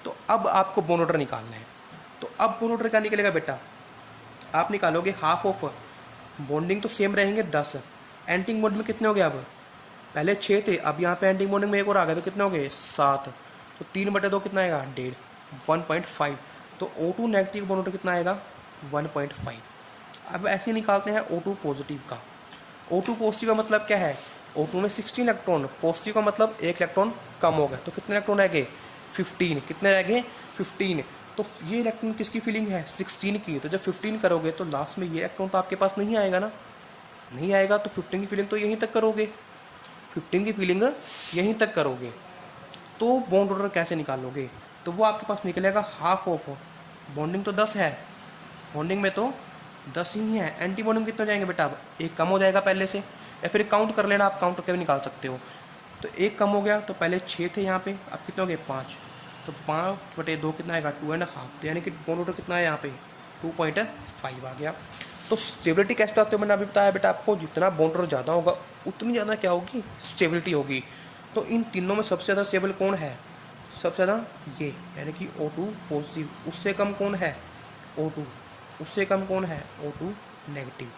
Speaker 1: तो अब आपको बॉन्ड ऑर्डर निकालना है। तो अब बॉन्ड ऑर्डर क्या निकलेगा बेटा, आप निकालोगे हाफ ऑफ, बॉन्डिंग तो सेम रहेंगे 10, एंटिंग बॉन्ड में कितने हो गए, अब पहले 6 थे, अब यहाँ पे एंटिंग बॉन्डिंग में एक और आ गया, तो कितने हो गए, 7। तो 3/2 कितना आएगा, 1.5, 1.5। तो O2 नेगेटिव बॉन्ड ऑर्डर कितना आएगा, 1.5। अब ऐसे निकालते हैं O2 पॉजिटिव का। O2 पॉजिटिव का मतलब क्या है, O2 में 16 इलेक्ट्रॉन, पॉजिटिव का मतलब 1 इलेक्ट्रॉन कम हो गया, तो कितने इलेक्ट्रॉन रह गए, 15। कितने रह गए, 15। तो ये इलेक्ट्रॉन किसकी फीलिंग है, 16 की। तो जब 15 करोगे तो लास्ट में ये इलेक्ट्रॉन तो आपके पास नहीं आएगा ना, नहीं आएगा। तो 15 की फीलिंग तो यहीं तक करोगे, 15 की फीलिंग यहीं तक करोगे। तो बॉन्ड ऑर्डर कैसे निकालोगे, तो वो आपके पास निकलेगा हाफ ऑफ, बॉन्डिंग तो 10 है, बॉन्डिंग में तो 10 ही है, एंटी बॉन्डिंग कितने हो जाएंगे बेटा, अब एक कम हो जाएगा पहले से, या फिर काउंट कर लेना, आप काउंट करके भी निकाल सकते हो। तो एक कम हो गया, तो पहले 6 थे यहाँ पे, अब कितने हो गए, 5। तो 5/2 कितना आएगा, 2.5। तो यानी कि बॉन्ड ऑर्डर कितना है यहाँ पे, 2.5 आ गया। तो स्टेबिलिटी कैसे बताते हो, मैंने अभी बताया बेटा आपको, जितना बॉन्ड ऑर्डर ज़्यादा होगा उतनी ज़्यादा क्या होगी, स्टेबिलिटी होगी। तो इन तीनों में सबसे ज़्यादा स्टेबल कौन है, सबसे ज़्यादा ये, यानी कि O2 पॉजिटिव। उससे कम कौन है, O2। उससे कम कौन है, O2 नेगेटिव।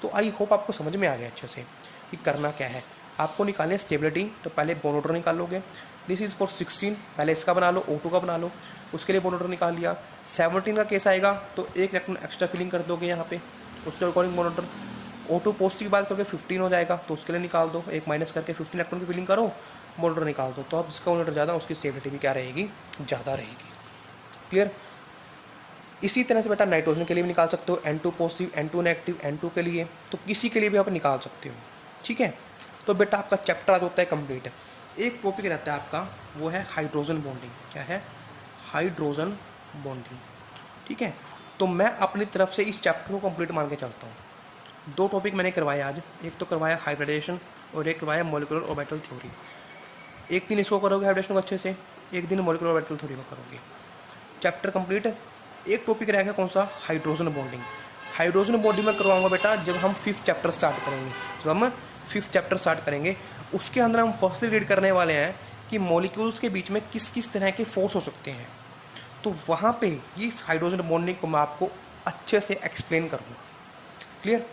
Speaker 1: तो आई होप आपको समझ में आ गया अच्छे से कि करना क्या है। आपको निकालने स्टेबिलिटी, तो पहले बॉन्ड ऑर्डर निकालोगे। दिस इज़ फॉर 16, पहले इसका बना लो, O2 का बना लो, उसके लिए बॉन्ड ऑर्डर निकाल लिया। 17 का केस आएगा तो एक इलेक्ट्रॉन एक्स्ट्रा फिलिंग कर दोगे यहाँ पे, उसके according bond order. O2 positive की बात करके 15 हो जाएगा, तो उसके लिए निकाल दो, एक माइनस करके 15 इलेक्ट्रॉन की फिलिंग करो, बॉन्ड ऑर्डर निकाल दो। तो अब जिसका बॉन्ड ऑर्डर ज़्यादा, उसकी स्टेबिलिटी भी क्या रहेगी, ज़्यादा रहेगी। क्लियर। इसी तरह से बेटा नाइट्रोजन के लिए भी निकाल सकते हो, N2 positive, N2 negative, N2 के लिए, तो किसी के लिए भी आप निकाल सकते हो, ठीक है। तो बेटा आपका चैप्टर आज होता है कंप्लीट। एक टॉपिक रहता है आपका, वो है हाइड्रोजन बॉन्डिंग। क्या है, हाइड्रोजन बॉन्डिंग, ठीक है। तो मैं अपनी तरफ से इस चैप्टर को कंप्लीट मान के चलता हूँ। 2 टॉपिक मैंने करवाया आज, एक तो करवाया हाइब्रिडेशन और एक करवाया मॉलिक्यूलर ऑर्बिटल थ्योरी। एक दिन इसको करोगे हाइब्रिडेशन को अच्छे से, एक दिन मॉलिक्यूलर ऑर्बिटल थ्योरी को करोगे, चैप्टर कंप्लीट। एक टॉपिक रहेगा कौन सा, हाइड्रोजन बॉन्डिंग। हाइड्रोजन बॉन्डिंग में करवाऊंगा बेटा जब हम 5th चैप्टर स्टार्ट करेंगे, जब हम 5th चैप्टर स्टार्ट करेंगे, उसके अंदर हम फर्स्टली रीड करने वाले हैं कि मॉलिक्यूल्स के बीच में किस किस तरह के फोर्स हो सकते हैं। तो वहाँ पे ये हाइड्रोजन बॉन्डिंग को मैं आपको अच्छे से एक्सप्लेन करूँगा। क्लियर,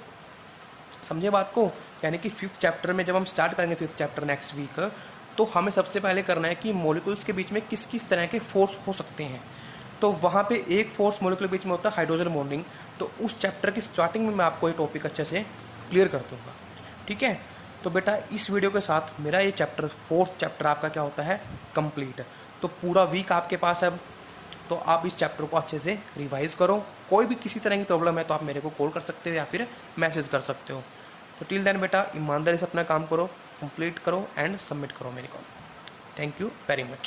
Speaker 1: समझे बात को। यानी कि 5th चैप्टर में जब हम स्टार्ट करेंगे 5th चैप्टर नेक्स्ट वीक, तो हमें सबसे पहले करना है कि मॉलिक्यूल्स के बीच में किस किस तरह के फोर्स हो सकते हैं। तो वहाँ पे एक फोर्स मॉलिक्यूल के बीच में होता है हाइड्रोजन बॉन्डिंग। तो उस चैप्टर की स्टार्टिंग में मैं आपको ये टॉपिक अच्छे से क्लियर कर दूँगा, ठीक है। तो बेटा इस वीडियो के साथ मेरा ये चैप्टर 4th चैप्टर आपका क्या होता है, कंप्लीट। तो पूरा वीक आपके पास है, तो आप इस चैप्टर को अच्छे से रिवाइज करो। कोई भी किसी तरह की प्रॉब्लम है तो आप मेरे को कॉल कर सकते हो या फिर मैसेज कर सकते हो। तो टिल देन बेटा ईमानदारी से अपना काम करो, कंप्लीट करो एंड सबमिट करो मेरे को। Thank you very much.